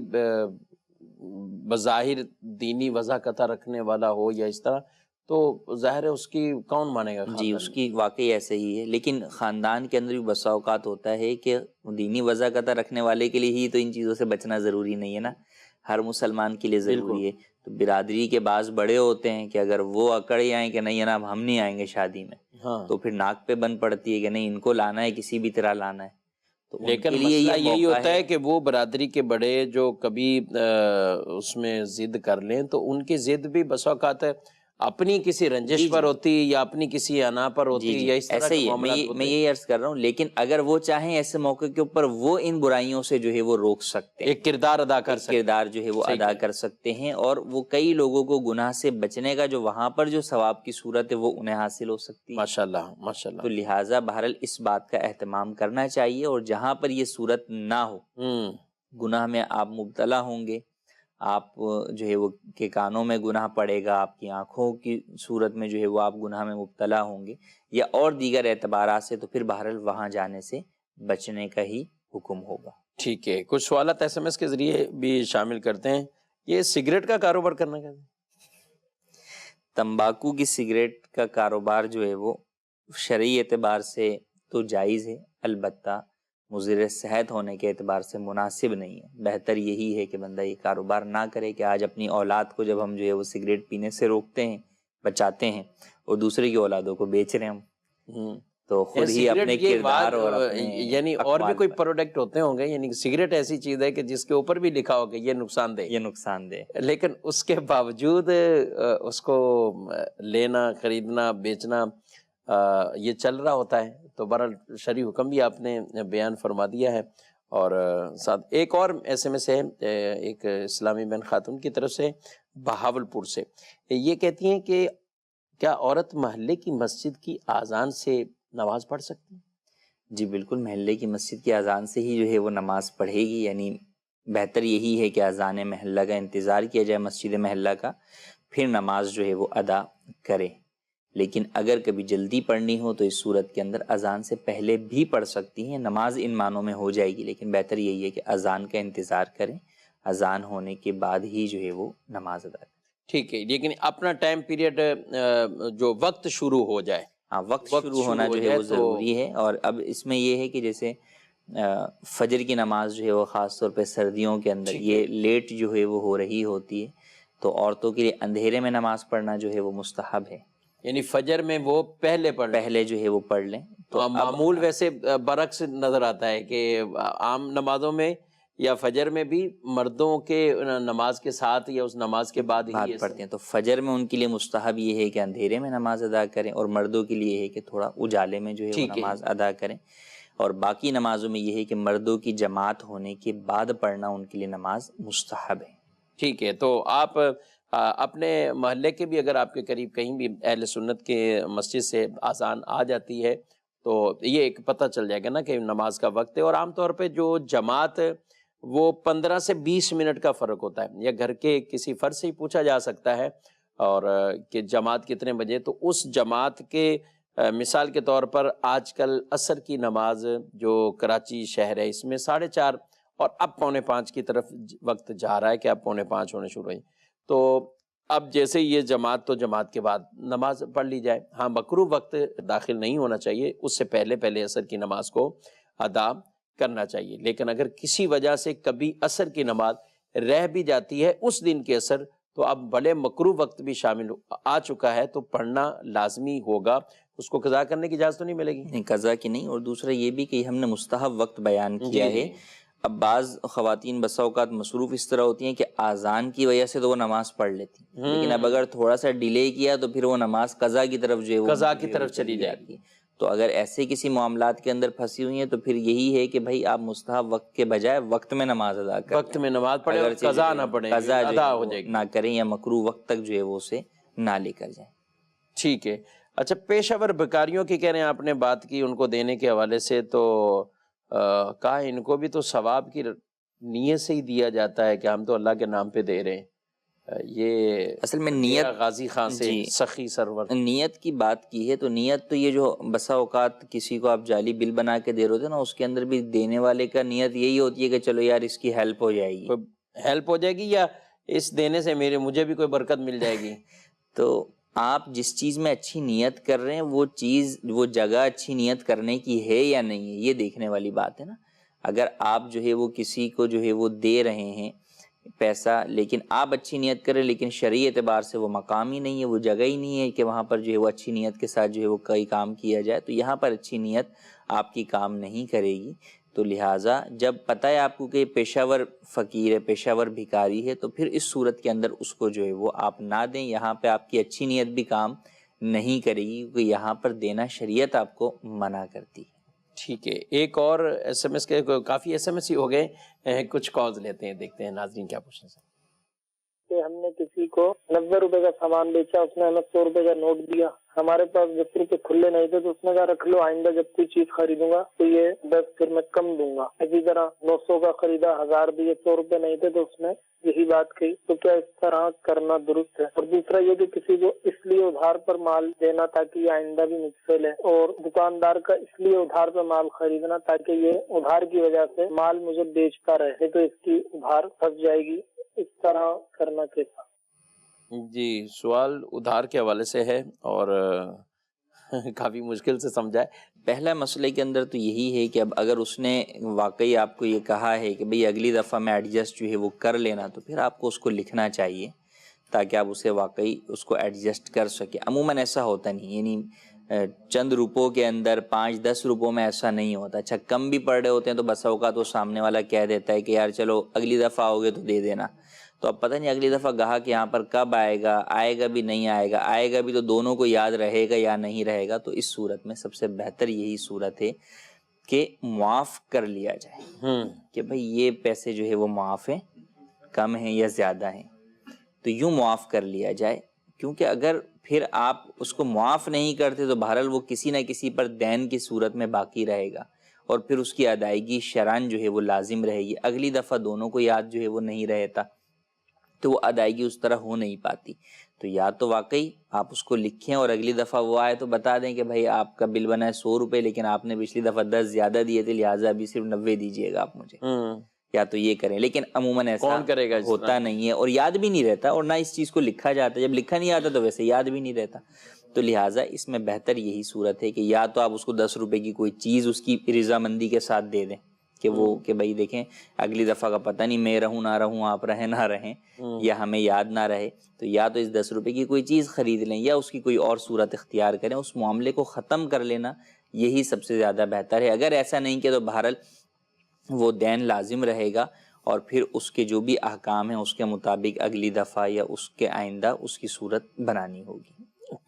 بظاہر دینی وضاحت رکھنے والا ہو یا اس طرح، تو ظاہر ہے اس کی کون مانے گا جی خاندان اس کی واقعی ایسے ہی ہے، لیکن خاندان کے اندر بھی بسا اوقات ہوتا ہے کہ دینی وضاحت رکھنے والے کے لیے ہی تو ان چیزوں سے بچنا ضروری نہیں ہے نا، ہر مسلمان کے لیے ضروری ہے۔ تو برادری کے بعض بڑے ہوتے ہیں کہ اگر وہ اکڑ آئیں کہ نہیں جناب ہم نہیں آئیں گے شادی میں، ہاں، تو پھر ناک پہ بند پڑتی ہے کہ نہیں ان کو لانا ہے، کسی بھی طرح لانا ہے۔ تو ان لیکن کے لیے مسئلہ یہ یہی موقع ہوتا ہے کہ وہ برادری کے بڑے جو کبھی اس میں ضد کر لیں تو ان کی ضد بھی بس اوقات اپنی کسی رنجش پر ہوتی یا اپنی کسی انا پر ہوتی یا اس طرح ایسے کے ہی ہے، معاملات میں ہوتے ہیں۔ یہی عرض کر رہا ہوں، لیکن اگر وہ چاہیں ایسے موقع کے اوپر وہ ان برائیوں سے جو ہے وہ روک سکتے ہیں، ایک کردار ادا کر سکتے ہیں۔ کردار جو ہے وہ صحیح ادا کہا۔ کر سکتے ہیں، اور وہ کئی لوگوں کو گناہ سے بچنے کا جو وہاں پر جو ثواب کی صورت ہے وہ انہیں حاصل ہو سکتی ہے۔ ماشاءاللہ ماشاءاللہ۔ تو لہٰذا بہرحال اس بات کا اہتمام کرنا چاہیے، اور جہاں پر یہ صورت نہ ہو، گناہ میں آپ مبتلا ہوں گے، آپ جو ہے وہ کے کانوں میں گناہ پڑے گا، آپ کی آنکھوں کی صورت میں جو ہے وہ آپ گناہ میں مبتلا ہوں گے، یا اور دیگر اعتبارات سے، تو پھر بہرحال وہاں جانے سے بچنے کا ہی حکم ہوگا۔ ٹھیک ہے، کچھ سوالات ایس ایم ایس کے ذریعے بھی شامل کرتے ہیں۔ یہ سگریٹ کا کاروبار کرنا کیسے؟ تمباکو کی سگریٹ کا کاروبار جو ہے وہ شرعی اعتبار سے تو جائز ہے، البتہ مضر صحت ہونے کے اعتبار سے مناسب نہیں ہے۔ بہتر یہی ہے کہ بندہ یہ کاروبار نہ کرے کہ آج اپنی اولاد کو جب ہم جو ہے وہ سگریٹ پینے سے روکتے ہیں، بچاتے ہیں، اور دوسرے کی اولادوں کو بیچ رہے ہیں ہم، تو خود ہی اپنے کردار اور اپنے یعنی اور بھی کوئی پروڈکٹ ہوتے ہوں گے، یعنی سگریٹ ایسی چیز ہے کہ جس کے اوپر بھی لکھا ہوگا یہ نقصان دہ، یہ نقصان دہ، لیکن اس کے باوجود اس کو لینا، خریدنا، بیچنا یہ چل رہا ہوتا ہے۔ تو بہرحال شرعی حکم بھی آپ نے بیان فرما دیا ہے۔ اور ساتھ ایک اور ایس ایم ایس ہے ایک اسلامی بہن خاتون کی طرف سے بہاولپور سے، یہ کہتی ہیں کہ کیا عورت محلے کی مسجد کی اذان سے نماز پڑھ سکتی ہے؟ جی بالکل، محلے کی مسجد کی اذان سے ہی جو ہے وہ نماز پڑھے گی، یعنی بہتر یہی ہے کہ اذان محلہ کا انتظار کیا جائے، مسجد محلہ کا، پھر نماز جو ہے وہ ادا کرے۔ لیکن اگر کبھی جلدی پڑھنی ہو تو اس صورت کے اندر اذان سے پہلے بھی پڑھ سکتی ہیں، نماز ان معنوں میں ہو جائے گی، لیکن بہتر یہی ہے کہ اذان کا انتظار کریں، اذان ہونے کے بعد ہی جو ہے وہ نماز ادا کریں۔ ٹھیک ہے، لیکن اپنا ٹائم پیریڈ جو وقت شروع ہو جائے، ہاں وقت شروع ہونا جو ہے وہ ضروری ہے۔ اور اب اس میں یہ ہے کہ جیسے فجر کی نماز جو ہے وہ خاص طور پہ سردیوں کے اندر یہ لیٹ جو ہے وہ ہو رہی ہوتی ہے، تو عورتوں کے لیے اندھیرے میں نماز پڑھنا جو ہے وہ مستحب ہے، یعنی فجر میں وہ پہلے جو ہے وہ پڑھ لیں۔ تو معمول ویسے برعکس نظر آتا ہے کہ عام نمازوں میں یا فجر میں بھی مردوں کے نماز کے ساتھ یا اس نماز کے بعد ہی پڑھتے ہیں، تو فجر میں ان کے لیے مستحب یہ ہے کہ اندھیرے میں نماز ادا کریں، اور مردوں کے لیے یہ ہے کہ تھوڑا اجالے میں جو ہے وہ نماز ادا کریں، اور باقی نمازوں میں یہ ہے کہ مردوں کی جماعت ہونے کے بعد پڑھنا ان کے لیے نماز مستحب ہے۔ ٹھیک ہے، تو آپ اپنے محلے کے بھی اگر آپ کے قریب کہیں بھی اہل سنت کے مسجد سے اذان آ جاتی ہے تو یہ ایک پتہ چل جائے گا نا کہ نماز کا وقت ہے۔ اور عام طور پہ جو جماعت وہ 15 سے 20 منٹ کا فرق ہوتا ہے، یا گھر کے کسی فرد سے ہی پوچھا جا سکتا ہے اور کہ جماعت کتنے بجے، تو اس جماعت کے مثال کے طور پر آج کل عصر کی نماز جو کراچی شہر ہے اس میں 4:30 اور اب 4:45 کی طرف وقت جا رہا ہے کہ اب 4:45 ہونے شروع ہوئی، تو اب جیسے یہ جماعت تو جماعت کے بعد نماز پڑھ لی جائے۔ ہاں مکروہ وقت داخل نہیں ہونا چاہیے، اس سے پہلے عصر کی نماز کو ادا کرنا چاہیے، لیکن اگر کسی وجہ سے کبھی عصر کی نماز رہ بھی جاتی ہے اس دن کے عصر، تو اب بڑے مکروہ وقت بھی شامل آ چکا ہے تو پڑھنا لازمی ہوگا، اس کو قضا کرنے کی اجازت تو نہیں ملے گی؟ نہیں، قضا کی نہیں، اور دوسرا یہ بھی کہ ہم نے مستحب وقت بیان کیا ہے، اب بعض خواتین بسا اوقات مصروف اس طرح ہوتی ہیں کہ آذان کی وجہ سے تو وہ نماز پڑھ لیتی، لیکن اب اگر تھوڑا سا ڈیلے کیا تو پھر وہ نماز قضا کی طرف جو ہے قضا کی طرف چلی جاتی ہے۔ تو اگر ایسے کسی معاملات کے اندر پھنسی ہوئی ہیں تو پھر یہی ہے کہ بھائی آپ مستحب وقت کے بجائے وقت میں نماز ادا کریں، وقت میں نماز پڑھیں اور قضا نہ پڑھیں، قضا ادا ہو جائے گی، نہ کریں یا مکروہ وقت تک جو ہے وہ اسے نہ لے کر جائیں۔ ٹھیک ہے۔ اچھا، پیشہ ور بیکاریوں کی کہہ رہے ہیں آپ نے بات کی، ان کو دینے کے حوالے سے تو کہا ان کو بھی تو ثواب کی نیت سے ہی دیا جاتا ہے کہ ہم تو اللہ کے نام پہ دے رہے ہیں، یہ اصل میں نیت غازی خان سے سخی سرور نیت کی بات کی ہے تو نیت تو یہ جو بسا اوقات کسی کو آپ جعلی بل بنا کے دے رہے ہوتے ہیں نا، اس کے اندر بھی دینے والے کا نیت یہی ہوتی ہے کہ چلو یار اس کی ہیلپ ہو جائے گی، ہیلپ ہو جائے گی، یا اس دینے سے مجھے بھی کوئی برکت مل جائے گی۔ تو آپ جس چیز میں اچھی نیت کر رہے ہیں وہ چیز، وہ جگہ اچھی نیت کرنے کی ہے یا نہیں ہے، یہ دیکھنے والی بات ہے نا۔ اگر آپ جو ہے وہ کسی کو جو ہے وہ دے رہے ہیں پیسہ، لیکن آپ اچھی نیت کریں لیکن شرعی اعتبار سے وہ مقام ہی نہیں ہے، وہ جگہ ہی نہیں ہے کہ وہاں پر جو ہے وہ اچھی نیت کے ساتھ جو ہے وہ کوئی کام کیا جائے، تو یہاں پر اچھی نیت آپ کی کام نہیں کرے گی۔ تو لہٰذا جب پتہ ہے آپ کو کہ پیشہ ور فقیر ہے، پیشہ ور بھکاری ہے، تو پھر اس صورت کے اندر اس کو جو ہے وہ آپ نہ دیں، یہاں پہ آپ کی اچھی نیت بھی کام نہیں کرے گی، کیونکہ یہاں پر دینا شریعت آپ کو منع کرتی ہے۔ ٹھیک ہے، ایک اور ایس ایم ایس کے، کافی ایس ایم ایس ہی ہو گئے، کچھ کالز لیتے ہیں، دیکھتے ہیں ناظرین کیا پوچھنا چاہتے ہیں۔ کہ ہم نے کسی کو 90 روپے کا سامان بیچا، اس نے ہمیں 100 روپے کا نوٹ دیا، ہمارے پاس 10 روپے کھلے نہیں تھے، تو اس نے کہا رکھ لو، آئندہ جب کوئی چیز خریدوں گا تو یہ 10 پھر میں کم دوں گا۔ اسی طرح 900 کا خریدا، 1000 دیے، 100 روپے نہیں تھے تو اس نے یہی بات کہی، تو کیا اس طرح کرنا درست ہے؟ اور دوسرا یہ کہ کسی کو اس لیے ادھار پر مال دینا تاکہ یہ آئندہ بھی مجھ سے لے، اور دکاندار کا اس لیے ادھار پر مال خریدنا تاکہ یہ ادھار کی وجہ سے مال مجھے بیچتا رہے، تو اس کی ادھار پھنس جائے گی، اس طرح کرنا کیسا؟ جی، سوال ادھار کے حوالے سے ہے اور کافی مشکل سے سمجھا ہے۔ پہلا مسئلے کے اندر تو یہی ہے کہ اب اگر اس نے واقعی آپ کو یہ کہا ہے کہ بھئی اگلی دفعہ میں ایڈجسٹ جو ہے وہ کر لینا، تو پھر آپ کو اس کو لکھنا چاہیے تاکہ آپ اسے واقعی اس کو ایڈجسٹ کر سکیں۔ عموماً ایسا ہوتا نہیں، یعنی چند روپوں کے اندر 5-10 روپوں میں ایسا نہیں ہوتا۔ اچھا کم بھی پڑ رہے ہوتے ہیں تو بسا اوقات وہ سامنے والا کہہ دیتا ہے کہ یار چلو اگلی دفعہ آؤ گے تو دے دینا، تو اب پتہ نہیں اگلی دفعہ گاہک یہاں پر کب آئے گا بھی نہیں آئے گا بھی تو دونوں کو یاد رہے گا یا نہیں رہے گا۔ تو اس صورت میں سب سے بہتر یہی صورت ہے کہ معاف کر لیا جائے کہ بھئی یہ پیسے جو ہے وہ معاف ہیں، کم ہیں یا زیادہ ہیں، تو یوں معاف کر لیا جائے، کیونکہ اگر پھر آپ اس کو معاف نہیں کرتے تو بہرحال وہ کسی نہ کسی پر دین کی صورت میں باقی رہے گا، اور پھر اس کی ادائیگی شرعاً جو ہے وہ لازم رہے گی۔ اگلی دفعہ دونوں کو یاد جو ہے وہ نہیں رہتا تو وہ ادائیگی اس طرح ہو نہیں پاتی۔ تو یا تو واقعی آپ اس کو لکھیں اور اگلی دفعہ وہ آئے تو بتا دیں کہ بھائی آپ کا بل بنا ہے 100 روپے، لیکن آپ نے پچھلی دفعہ 10 زیادہ دیے تھے، لہٰذا ابھی صرف 90 دیجیے گا آپ مجھے، یا تو یہ کریں۔ لیکن عموماً ایسا کون کرے گا ہوتا نہیں ہے، اور یاد بھی نہیں رہتا، اور نہ اس چیز کو لکھا جاتا ہے، جب لکھا نہیں آتا تو ویسے یاد بھی نہیں رہتا۔ تو لہٰذا اس میں بہتر یہی صورت ہے کہ یا تو آپ اس کو 10 روپے کی کوئی چیز اس کی رضامندی کے ساتھ دے دیں کہ وہ کہ بھائی دیکھیں اگلی دفعہ کا پتہ نہیں میں رہوں نہ رہوں، آپ رہیں نہ رہیں، یا ہمیں یاد نہ رہے، تو یا تو اس 10 روپے کی کوئی چیز خرید لیں یا اس کی کوئی اور صورت اختیار کریں، اس معاملے کو ختم کر لینا یہی سب سے زیادہ بہتر ہے۔ اگر ایسا نہیں کہ تو بہرحال وہ دین لازم رہے گا، اور پھر اس کے جو بھی احکام ہیں اس کے مطابق اگلی دفعہ یا اس کے آئندہ اس کی صورت بنانی ہوگی۔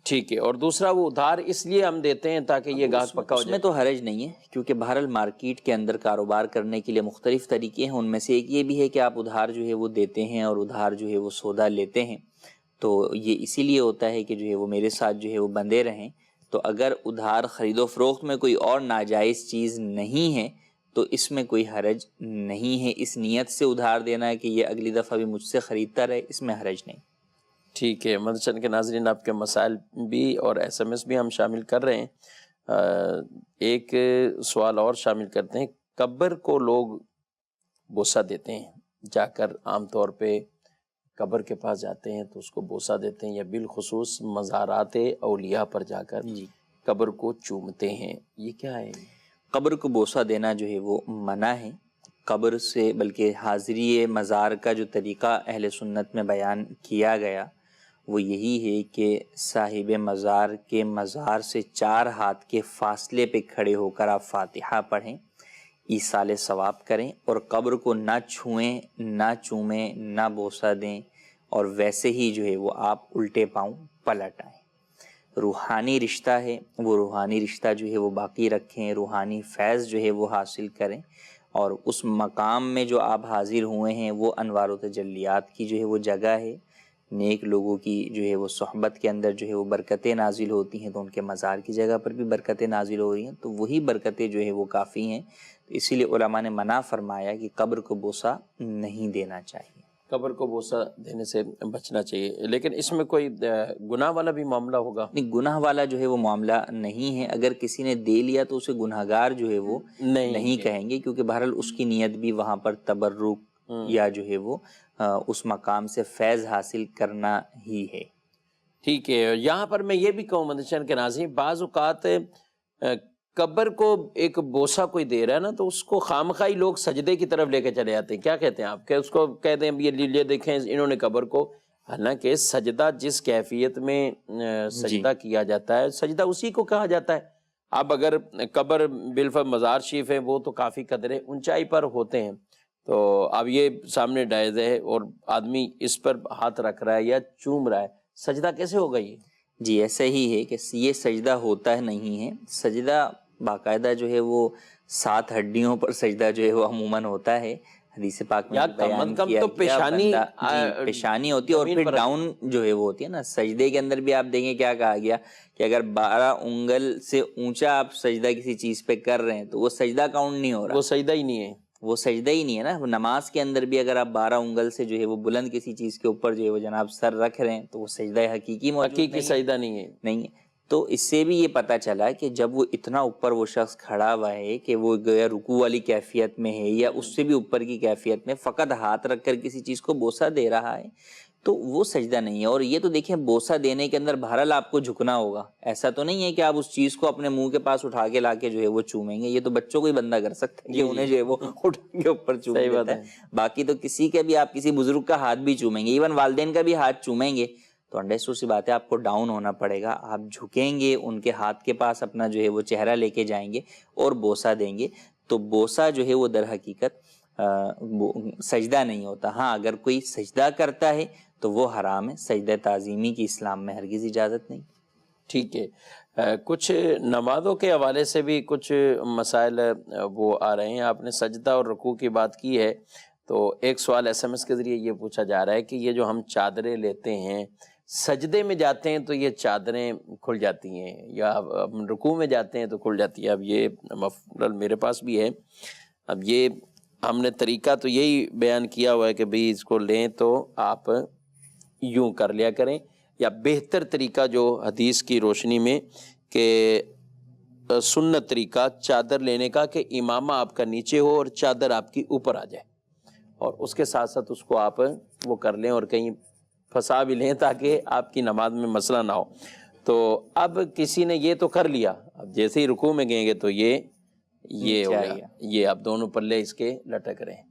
ٹھیک ہے، اور دوسرا وہ ادھار اس لیے ہم دیتے ہیں تاکہ یہ گاہک پکا ہو اس جائے۔ میں تو حرج نہیں ہے، کیونکہ بہرحال مارکیٹ کے اندر کاروبار کرنے کے لیے مختلف طریقے ہیں، ان میں سے ایک یہ بھی ہے کہ آپ ادھار جو ہے وہ دیتے ہیں اور ادھار جو ہے وہ سودا لیتے ہیں، تو یہ اسی لیے ہوتا ہے کہ جو ہے وہ میرے ساتھ جو ہے وہ بندے رہیں۔ تو اگر ادھار خرید و فروخت میں کوئی اور ناجائز چیز نہیں ہے تو اس میں کوئی حرج نہیں ہے، اس نیت سے ادھار دینا ہے کہ یہ اگلی دفعہ بھی مجھ سے خریدتا رہے، اس میں حرج نہیں۔ ٹھیک ہے، مدرسہ کے ناظرین آپ کے مسائل بھی اور ایس ایم ایس بھی ہم شامل کر رہے ہیں۔ ایک سوال اور شامل کرتے ہیں، قبر کو لوگ بوسہ دیتے ہیں، جا کر عام طور پہ قبر کے پاس جاتے ہیں تو اس کو بوسہ دیتے ہیں، یا بالخصوص مزارات اولیاء پر جا کر قبر کو چومتے ہیں، یہ کیا ہے؟ قبر کو بوسہ دینا جو ہے وہ منع ہے قبر سے، بلکہ حاضری مزار کا جو طریقہ اہل سنت میں بیان کیا گیا وہ یہی ہے کہ صاحب مزار کے مزار سے 4 ہاتھ کے فاصلے پہ کھڑے ہو کر آپ فاتحہ پڑھیں، ایصال ثواب کریں اور قبر کو نہ چھوئیں، نہ چومیں، نہ بوسہ دیں، اور ویسے ہی جو ہے وہ آپ الٹے پاؤں پلٹ آئیں۔ روحانی رشتہ ہے وہ روحانی رشتہ جو ہے وہ باقی رکھیں، روحانی فیض جو ہے وہ حاصل کریں، اور اس مقام میں جو آپ حاضر ہوئے ہیں وہ انوار و تجلیات کی جو ہے وہ جگہ ہے، نیک لوگوں کی جو ہے وہ صحبت کے اندر جو ہے وہ برکتیں نازل ہوتی ہیں، تو ان کے مزار کی جگہ پر بھی برکتیں نازل ہو رہی ہیں، تو وہی برکتیں جو ہے وہ کافی ہیں۔ تو اسی لیے علماء نے منع فرمایا کہ قبر کو بوسہ نہیں دینا چاہیے، قبر کو بوسہ دینے سے بچنا چاہیے۔ لیکن اس میں کوئی گناہ والا بھی معاملہ ہوگا؟ نہیں، گناہ والا جو ہے وہ معاملہ نہیں ہے، اگر کسی نے دے لیا تو اسے گناہگار جو ہے وہ نہیں کہیں گے، کیونکہ بہرحال اس کی نیت بھی وہاں پر تبرک یا جو ہے وہ اس مقام سے فیض حاصل کرنا ہی ہے۔ ٹھیک ہے۔ یہاں پر میں یہ بھی کہوں مدنی کے ناظرین، بعض اوقات قبر کو ایک بوسہ کوئی دے رہا ہے نا، تو اس کو خامخواہی لوگ سجدے کی طرف لے کے چلے جاتے ہیں۔ کیا کہتے ہیں آپ؟ کہ اس کو کہتے ہیں یہ دیکھیں انہوں نے قبر کو، حالانکہ سجدہ جس کیفیت میں سجدہ کیا جاتا ہے، سجدہ اسی کو کہا جاتا ہے۔ اب اگر قبر بالفعل مزار شریف ہے، وہ تو کافی قدرے اونچائی پر ہوتے ہیں، تو اب یہ سامنے جائز ہے اور آدمی اس پر ہاتھ رکھ رہا ہے یا چوم رہا ہے، سجدہ کیسے ہوگا یہ؟ جی ایسا ہی ہے کہ یہ سجدہ ہوتا ہے نہیں ہے، سجدہ باقاعدہ جو ہے وہ 7 ہڈیوں پر سجدہ جو ہے وہ عموماً ہوتا ہے، حدیث پاک میں بیان کیا تو گیا، پیشانی پیشانی ہوتی ہے، اور پھر ڈاؤن جو ہے وہ ہوتی ہے نا۔ سجدے کے اندر بھی آپ دیکھیں کیا کہا گیا کہ اگر 12 انگل سے اونچا آپ سجدہ کسی چیز پہ کر رہے ہیں تو وہ سجدہ کاؤنٹ نہیں ہو رہا، وہ سجدہ ہی نہیں ہے، وہ سجدہ ہی نہیں ہے نا۔ نماز کے اندر بھی اگر آپ 12 انگل سے جو ہے وہ بلند کسی چیز کے اوپر جو ہے وہ جناب سر رکھ رہے ہیں تو وہ سجدہ حقیقی موجود حقیقی سجدہ نہیں ہے۔ تو اس سے بھی یہ پتہ چلا کہ جب وہ اتنا اوپر وہ شخص کھڑا ہوا ہے کہ وہ گویا رکوع والی کیفیت میں ہے یا اس سے بھی اوپر کی کیفیت میں، فقط ہاتھ رکھ کر کسی چیز کو بوسہ دے رہا ہے، تو وہ سجدہ نہیں ہے۔ اور یہ تو دیکھیں بوسہ دینے کے اندر بہرحال آپ کو جھکنا ہوگا، ایسا تو نہیں ہے کہ آپ اس چیز کو اپنے منہ کے پاس اٹھا کے لا کے جو ہے وہ چومیں گے، یہ تو بچوں کو ہی بندہ کر سکتا ہے کہ انہیں جو ہے وہ اٹھا کے اوپر چوم لیتا ہے، باقی تو کسی کا بھی آپ کسی بزرگ کا ہاتھ بھی چومیں گے، ایون والدین کا بھی ہاتھ چومیں گے تو انڈرسٹوڈ سی بات ہے، آپ کو ڈاؤن ہونا پڑے گا، آپ جھکیں گے، ان کے ہاتھ کے پاس اپنا جو ہے وہ چہرہ لے کے جائیں گے اور بوسہ دیں گے، تو بوسہ جو ہے وہ در حقیقت سجدہ نہیں ہوتا۔ ہاں اگر کوئی سجدہ کرتا ہے تو وہ حرام ہے، سجدہ تعظیمی کی اسلام میں ہرگز اجازت نہیں۔ ٹھیک ہے۔ کچھ نمازوں کے حوالے سے بھی کچھ مسائل وہ آ رہے ہیں، آپ نے سجدہ اور رکوع کی بات کی ہے، تو ایک سوال SMS کے ذریعے یہ پوچھا جا رہا ہے کہ یہ جو ہم چادریں لیتے ہیں، سجدے میں جاتے ہیں تو یہ چادریں کھل جاتی ہیں، یا ہم رکوع میں جاتے ہیں تو کھل جاتی ہیں؟ اب یہ مفرل میرے پاس بھی ہے، اب یہ ہم نے طریقہ تو یہی بیان کیا ہوا ہے کہ بھئی اس کو لیں تو آپ یوں کر لیا کریں، یا بہتر طریقہ جو حدیث کی روشنی میں کہ سنت طریقہ چادر لینے کا کہ امامہ آپ کا نیچے ہو اور چادر آپ کی اوپر آ جائے، اور اس کے ساتھ ساتھ اس کو آپ وہ کر لیں اور کہیں پھنسا بھی لیں تاکہ آپ کی نماز میں مسئلہ نہ ہو۔ تو اب کسی نے یہ تو کر لیا، اب جیسے ہی رکوع میں گئیں گے تو یہ ہو گیا، یہ اب دونوں پلے اس کے لٹک رہے ہیں،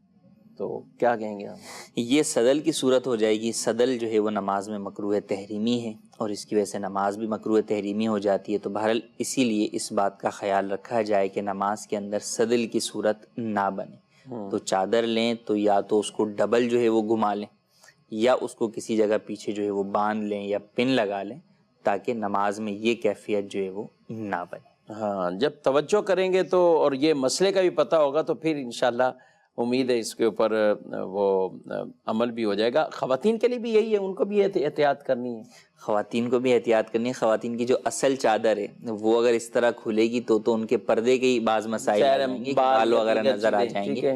تو کیا کہیں گے آپ؟ یہ صدل کی صورت ہو جائے گی۔ صدل جو ہے وہ نماز میں مکروہ تحریمی ہے اور اس کی وجہ سے نماز بھی مکروہ تحریمی ہو جاتی ہے، تو بہرحال اسی لیے اس بات کا خیال رکھا جائے کہ نماز کے اندر صدل کی صورت نہ بنے۔ تو چادر لیں تو یا تو اس کو ڈبل جو ہے وہ گھما لیں، یا اس کو کسی جگہ پیچھے جو ہے وہ باندھ لیں یا پن لگا لیں، تاکہ نماز میں یہ کیفیت جو ہے وہ نہ بنے۔ ہاں، جب توجہ کریں گے تو اور یہ مسئلے کا بھی پتہ ہوگا تو پھر انشاءاللہ امید ہے اس کے اوپر وہ عمل بھی ہو جائے گا۔ خواتین کے لیے بھی یہی ہے، ان کو بھی احتیاط کرنی ہے؟ خواتین کو بھی احتیاط کرنی ہے۔ خواتین کی جو اصل چادر ہے وہ اگر اس طرح کھلے گی تو ان کے پردے کے ہی بعض مسائل آ جائیں گے، بال وغیرہ نظر آ جائیں گے،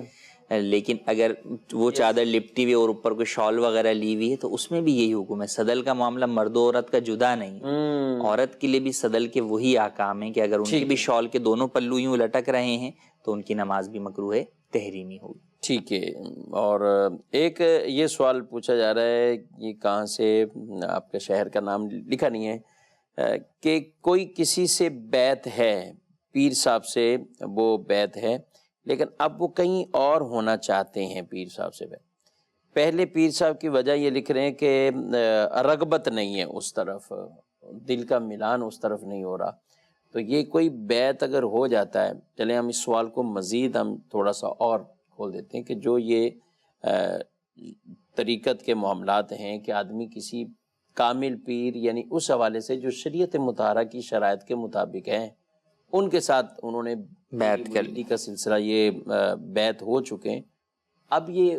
لیکن اگر وہ چادر لپٹی ہوئی اور اوپر کوئی شال وغیرہ لی ہوئی ہے تو اس میں بھی یہی حکم ہے۔ صدل کا معاملہ مرد و عورت کا جدا نہیں ہے، عورت کے لیے بھی صدل کے وہی احکام ہیں کہ اگر ان کی بھی شال کے دونوں پلو یوں لٹک رہے ہیں تو ان کی نماز بھی مکروہ تحریمی ہوگی۔ ٹھیک ہے۔ اور ایک یہ سوال پوچھا جا رہا ہے، یہ کہاں سے، آپ کے شہر کا نام لکھا نہیں ہے، کہ کوئی کسی سے بیعت ہے، پیر صاحب سے وہ بیعت ہے، لیکن اب وہ کہیں اور ہونا چاہتے ہیں پیر صاحب سے بیعت۔ پہلے پیر صاحب کی وجہ یہ لکھ رہے ہیں کہ رغبت نہیں ہے اس طرف، دل کا ملان اس طرف نہیں ہو رہا، تو یہ کوئی بیعت اگر ہو جاتا ہے، چلیں ہم اس سوال کو مزید ہم تھوڑا سا اور کھول دیتے ہیں کہ جو یہ طریقت کے معاملات ہیں کہ آدمی کسی کامل پیر یعنی اس حوالے سے جو شریعت مطہرہ کی شرائط کے مطابق ہیں ان کے ساتھ انہوں نے بیعت کر لی کا سلسلہ یہ بیعت ہو چکے ہیں، اب یہ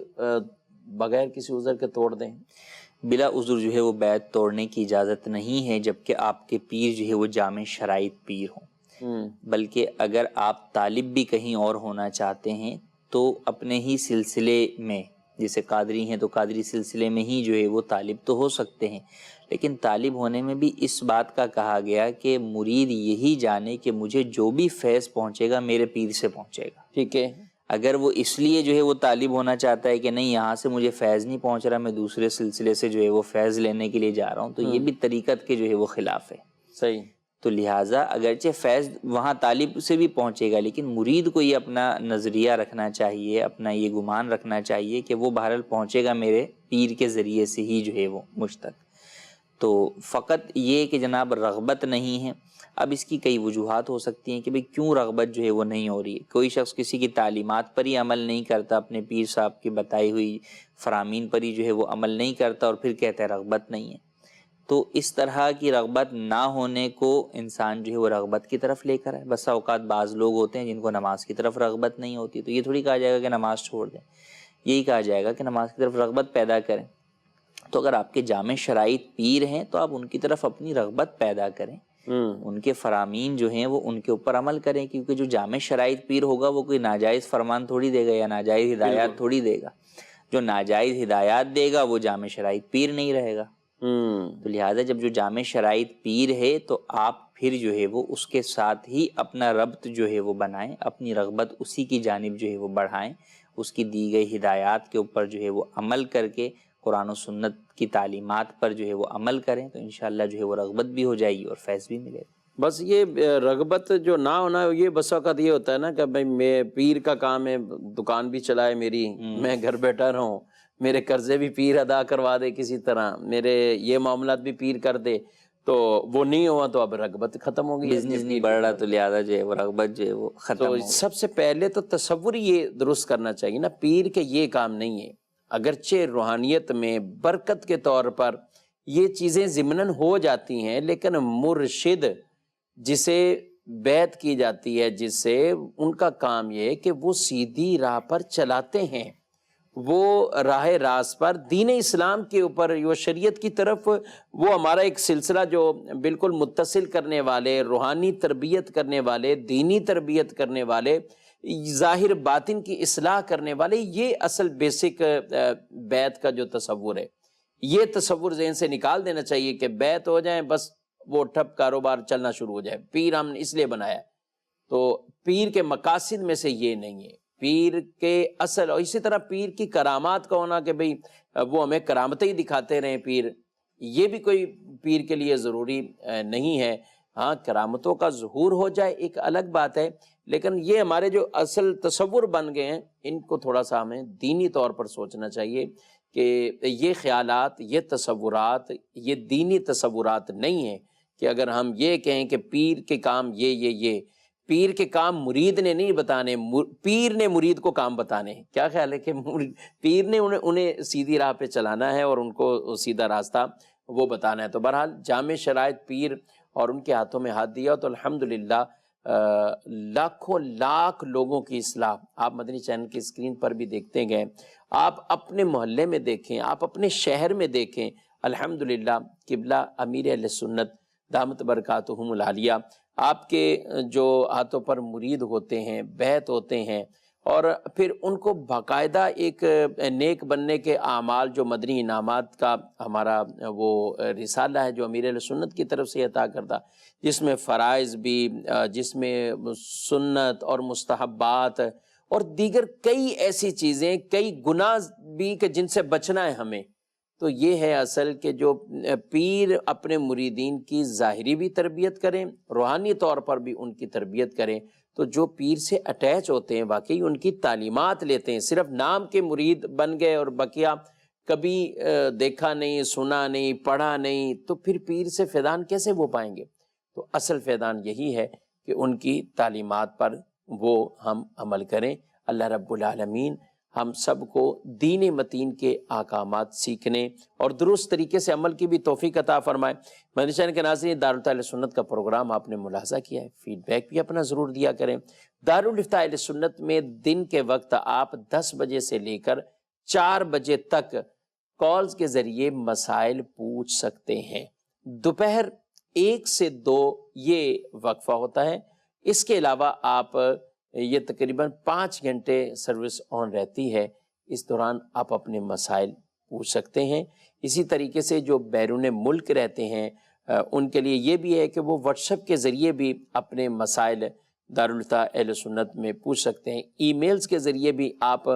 بغیر کسی عذر کے توڑ دیں؟ بلا عذر جو ہے وہ بیعت توڑنے کی اجازت نہیں ہے، جبکہ آپ کے پیر جو ہے وہ جامع شرائط پیر ہوں۔ بلکہ اگر آپ طالب بھی کہیں اور ہونا چاہتے ہیں تو اپنے ہی سلسلے میں، جیسے قادری ہیں تو قادری سلسلے میں ہی جو ہے وہ طالب تو ہو سکتے ہیں، لیکن طالب ہونے میں بھی اس بات کا کہا گیا کہ مرید یہی جانے کہ مجھے جو بھی فیض پہنچے گا میرے پیر سے پہنچے گا۔ ٹھیک ہے، اگر وہ اس لیے جو ہے وہ طالب ہونا چاہتا ہے کہ نہیں یہاں سے مجھے فیض نہیں پہنچ رہا، میں دوسرے سلسلے سے جو ہے وہ فیض لینے کے لیے جا رہا ہوں، تو یہ بھی طریقت کے جو ہے وہ خلاف ہے۔ صحیح۔ تو لہٰذا اگرچہ فیض وہاں طالب سے بھی پہنچے گا، لیکن مرید کو یہ اپنا نظریہ رکھنا چاہیے، اپنا یہ گمان رکھنا چاہیے کہ وہ بہرحال پہنچے گا میرے پیر کے ذریعے سے ہی جو ہے وہ مجھ تک۔ تو فقط یہ کہ جناب رغبت نہیں ہے، اب اس کی کئی وجوہات ہو سکتی ہیں کہ بھئی کیوں رغبت جو ہے وہ نہیں ہو رہی ہے۔ کوئی شخص کسی کی تعلیمات پر ہی عمل نہیں کرتا، اپنے پیر صاحب کی بتائی ہوئی فرامین پر ہی جو ہے وہ عمل نہیں کرتا اور پھر کہتا ہے رغبت نہیں ہے، تو اس طرح کی رغبت نہ ہونے کو انسان جو ہے وہ رغبت کی طرف لے کر ہے۔ بسا اوقات بعض لوگ ہوتے ہیں جن کو نماز کی طرف رغبت نہیں ہوتی، تو یہ تھوڑی کہا جائے گا کہ نماز چھوڑ دیں، یہی کہا جائے گا کہ نماز کی طرف رغبت پیدا کریں۔ تو اگر آپ کے جامع شرائط پیر ہیں تو آپ ان کی طرف اپنی رغبت پیدا کریں، ان کے فرامین جو ہیں وہ ان کے اوپر عمل کریں، کیونکہ جو جامع شرائط پیر ہوگا وہ کوئی ناجائز فرمان تھوڑی دے گا یا ناجائز ہدایات تھوڑی دے گا۔ جو ناجائز ہدایات دے گا وہ جامع شرائط پیر نہیں رہے گا۔ تو لہٰذا جب جو جامع شرائط پیر ہے تو آپ پھر جو ہے وہ اس کے ساتھ ہی اپنا ربط جو ہے وہ بنائیں، اپنی رغبت اسی کی جانب جو ہے وہ بڑھائیں، اس کی دی گئی ہدایات کے اوپر جو ہے وہ عمل کر کے قرآن و سنت کی تعلیمات پر جو ہے وہ عمل کریں، تو انشاءاللہ جو ہے وہ رغبت بھی ہو جائے گی اور فیض بھی ملے گا۔ بس یہ رغبت جو نہ ہونا یہ بس اوقات یہ ہوتا ہے نا کہ بھائی میں پیر کا کام ہے، دکان بھی چلائے میری، میں گھر بیٹھا رہوں، میرے قرضے بھی پیر ادا کروا دے کسی طرح، میرے یہ معاملات بھی پیر کر دے، تو وہ نہیں ہوا تو اب رغبت ختم ہو گئی، بزنس نہیں بڑھ رہا تو لہٰذا جو ہے وہ رغبت جو ہے وہ ختم تو ہو گئی۔ سب سے پہلے تو تصور یہ درست کرنا چاہیے نا پیر کے یہ کام نہیں ہے، اگرچہ روحانیت میں برکت کے طور پر یہ چیزیں ضمناً ہو جاتی ہیں، لیکن مرشد جسے بیعت کی جاتی ہے، جس سے ان کا کام یہ ہے کہ وہ سیدھی راہ پر چلاتے ہیں، وہ راہ راست پر دین اسلام کے اوپر وہ شریعت کی طرف، وہ ہمارا ایک سلسلہ جو بالکل متصل کرنے والے، روحانی تربیت کرنے والے، دینی تربیت کرنے والے، ظاہر باطن کی اصلاح کرنے والے، یہ اصل بیسک بیعت کا جو تصور ہے، یہ تصور ذہن سے نکال دینا چاہیے کہ بیعت ہو جائیں بس وہ ٹھپ کاروبار چلنا شروع ہو جائے، پیر ہم نے اس لیے بنایا ہے۔ تو پیر کے مقاصد میں سے یہ نہیں ہے، پیر کے اصل، اور اسی طرح پیر کی کرامات کا ہونا کہ بھئی وہ ہمیں کرامتیں ہی دکھاتے رہیں پیر، یہ بھی کوئی پیر کے لیے ضروری نہیں ہے۔ ہاں کرامتوں کا ظہور ہو جائے ایک الگ بات ہے، لیکن یہ ہمارے جو اصل تصور بن گئے ہیں ان کو تھوڑا سا ہمیں دینی طور پر سوچنا چاہیے کہ یہ خیالات، یہ تصورات، یہ دینی تصورات نہیں ہیں کہ اگر ہم یہ کہیں کہ پیر کے کام یہ پیر کے کام مرید نے نہیں بتانے، پیر نے مرید کو کام بتانے ہیں۔ کیا خیال ہے کہ پیر نے انہیں سیدھی راہ پہ چلانا ہے اور ان کو سیدھا راستہ وہ بتانا ہے۔ تو بہرحال جامع شرائط پیر اور ان کے ہاتھوں میں ہاتھ دیا تو الحمدللہ لاکھوں لاکھ لوگوں کی اصلاح آپ مدنی چینل کی اسکرین پر بھی دیکھتے گئے، آپ اپنے محلے میں دیکھیں، آپ اپنے شہر میں دیکھیں، الحمدللہ قبلہ امیر اہل سنت دامت برکاتہم العالیہ آپ کے جو ہاتھوں پر مرید ہوتے ہیں، بیعت ہوتے ہیں، اور پھر ان کو باقاعدہ ایک نیک بننے کے اعمال جو مدنی انعامات کا ہمارا وہ رسالہ ہے جو امیر اہل سنت کی طرف سے عطا کردہ، جس میں فرائض بھی، جس میں سنت اور مستحبات اور دیگر کئی ایسی چیزیں، کئی گناہ بھی کہ جن سے بچنا ہے ہمیں، تو یہ ہے اصل کہ جو پیر اپنے مریدین کی ظاہری بھی تربیت کریں، روحانی طور پر بھی ان کی تربیت کریں، تو جو پیر سے اٹیچ ہوتے ہیں واقعی ان کی تعلیمات لیتے ہیں، صرف نام کے مرید بن گئے اور بقیہ کبھی دیکھا نہیں، سنا نہیں، پڑھا نہیں، تو پھر پیر سے فیضان کیسے وہ پائیں گے؟ تو اصل فیضان یہی ہے کہ ان کی تعلیمات پر وہ ہم عمل کریں۔ اللہ رب العالمین ہم سب کو دین متین کے احکامات سیکھنے اور درست طریقے سے عمل کی بھی توفیق عطا فرمائے۔ مدنی چینل کے ناظرین، دارالفتہ اہل سنت کا پروگرام آپ نے ملاحظہ کیا ہے، فیڈ بیک بھی اپنا ضرور دیا کریں۔ دارالفتہ اہل سنت میں دن کے وقت آپ 10 بجے سے لے کر 4 بجے تک کالز کے ذریعے مسائل پوچھ سکتے ہیں۔ دوپہر 1 سے 2 یہ وقفہ ہوتا ہے۔ اس کے علاوہ آپ یہ تقریباً 5 گھنٹے سروس آن رہتی ہے، اس دوران آپ اپنے مسائل پوچھ سکتے ہیں۔ اسی طریقے سے جو بیرون ملک رہتے ہیں ان کے لیے یہ بھی ہے کہ وہ واٹس ایپ کے ذریعے بھی اپنے مسائل دارالفتہ اہل سنت میں پوچھ سکتے ہیں۔ ای میلز کے ذریعے بھی آپ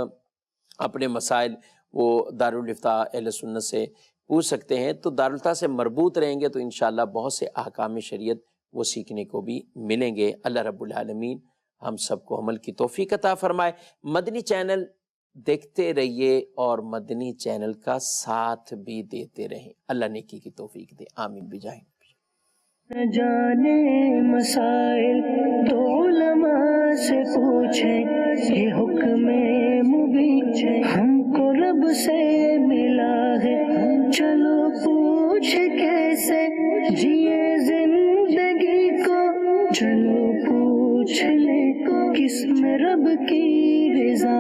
اپنے مسائل وہ دارالفتہ اہل سنت سے پوچھ سکتے ہیں۔ تو دارالفتہ سے مربوط رہیں گے تو انشاءاللہ بہت سے احکام شریعت وہ سیکھنے کو بھی ملیں گے۔ اللہ رب العالمین ہم سب کو عمل کی توفیق عطا فرمائے۔ مدنی چینل دیکھتے رہیے اور مدنی چینل کا ساتھ بھی دیتے رہیں۔ اللہ نیکی کی توفیق دے، آمین بجاہ۔ نہ جانے مسائل تو علماء سے پوچھیں، یہ حکم مبین ہم کو رب سے ملا ہے، چلو پوچھ کیسے جیے زندگی کو، چلو پوچھ لے کس میں رب کی رضا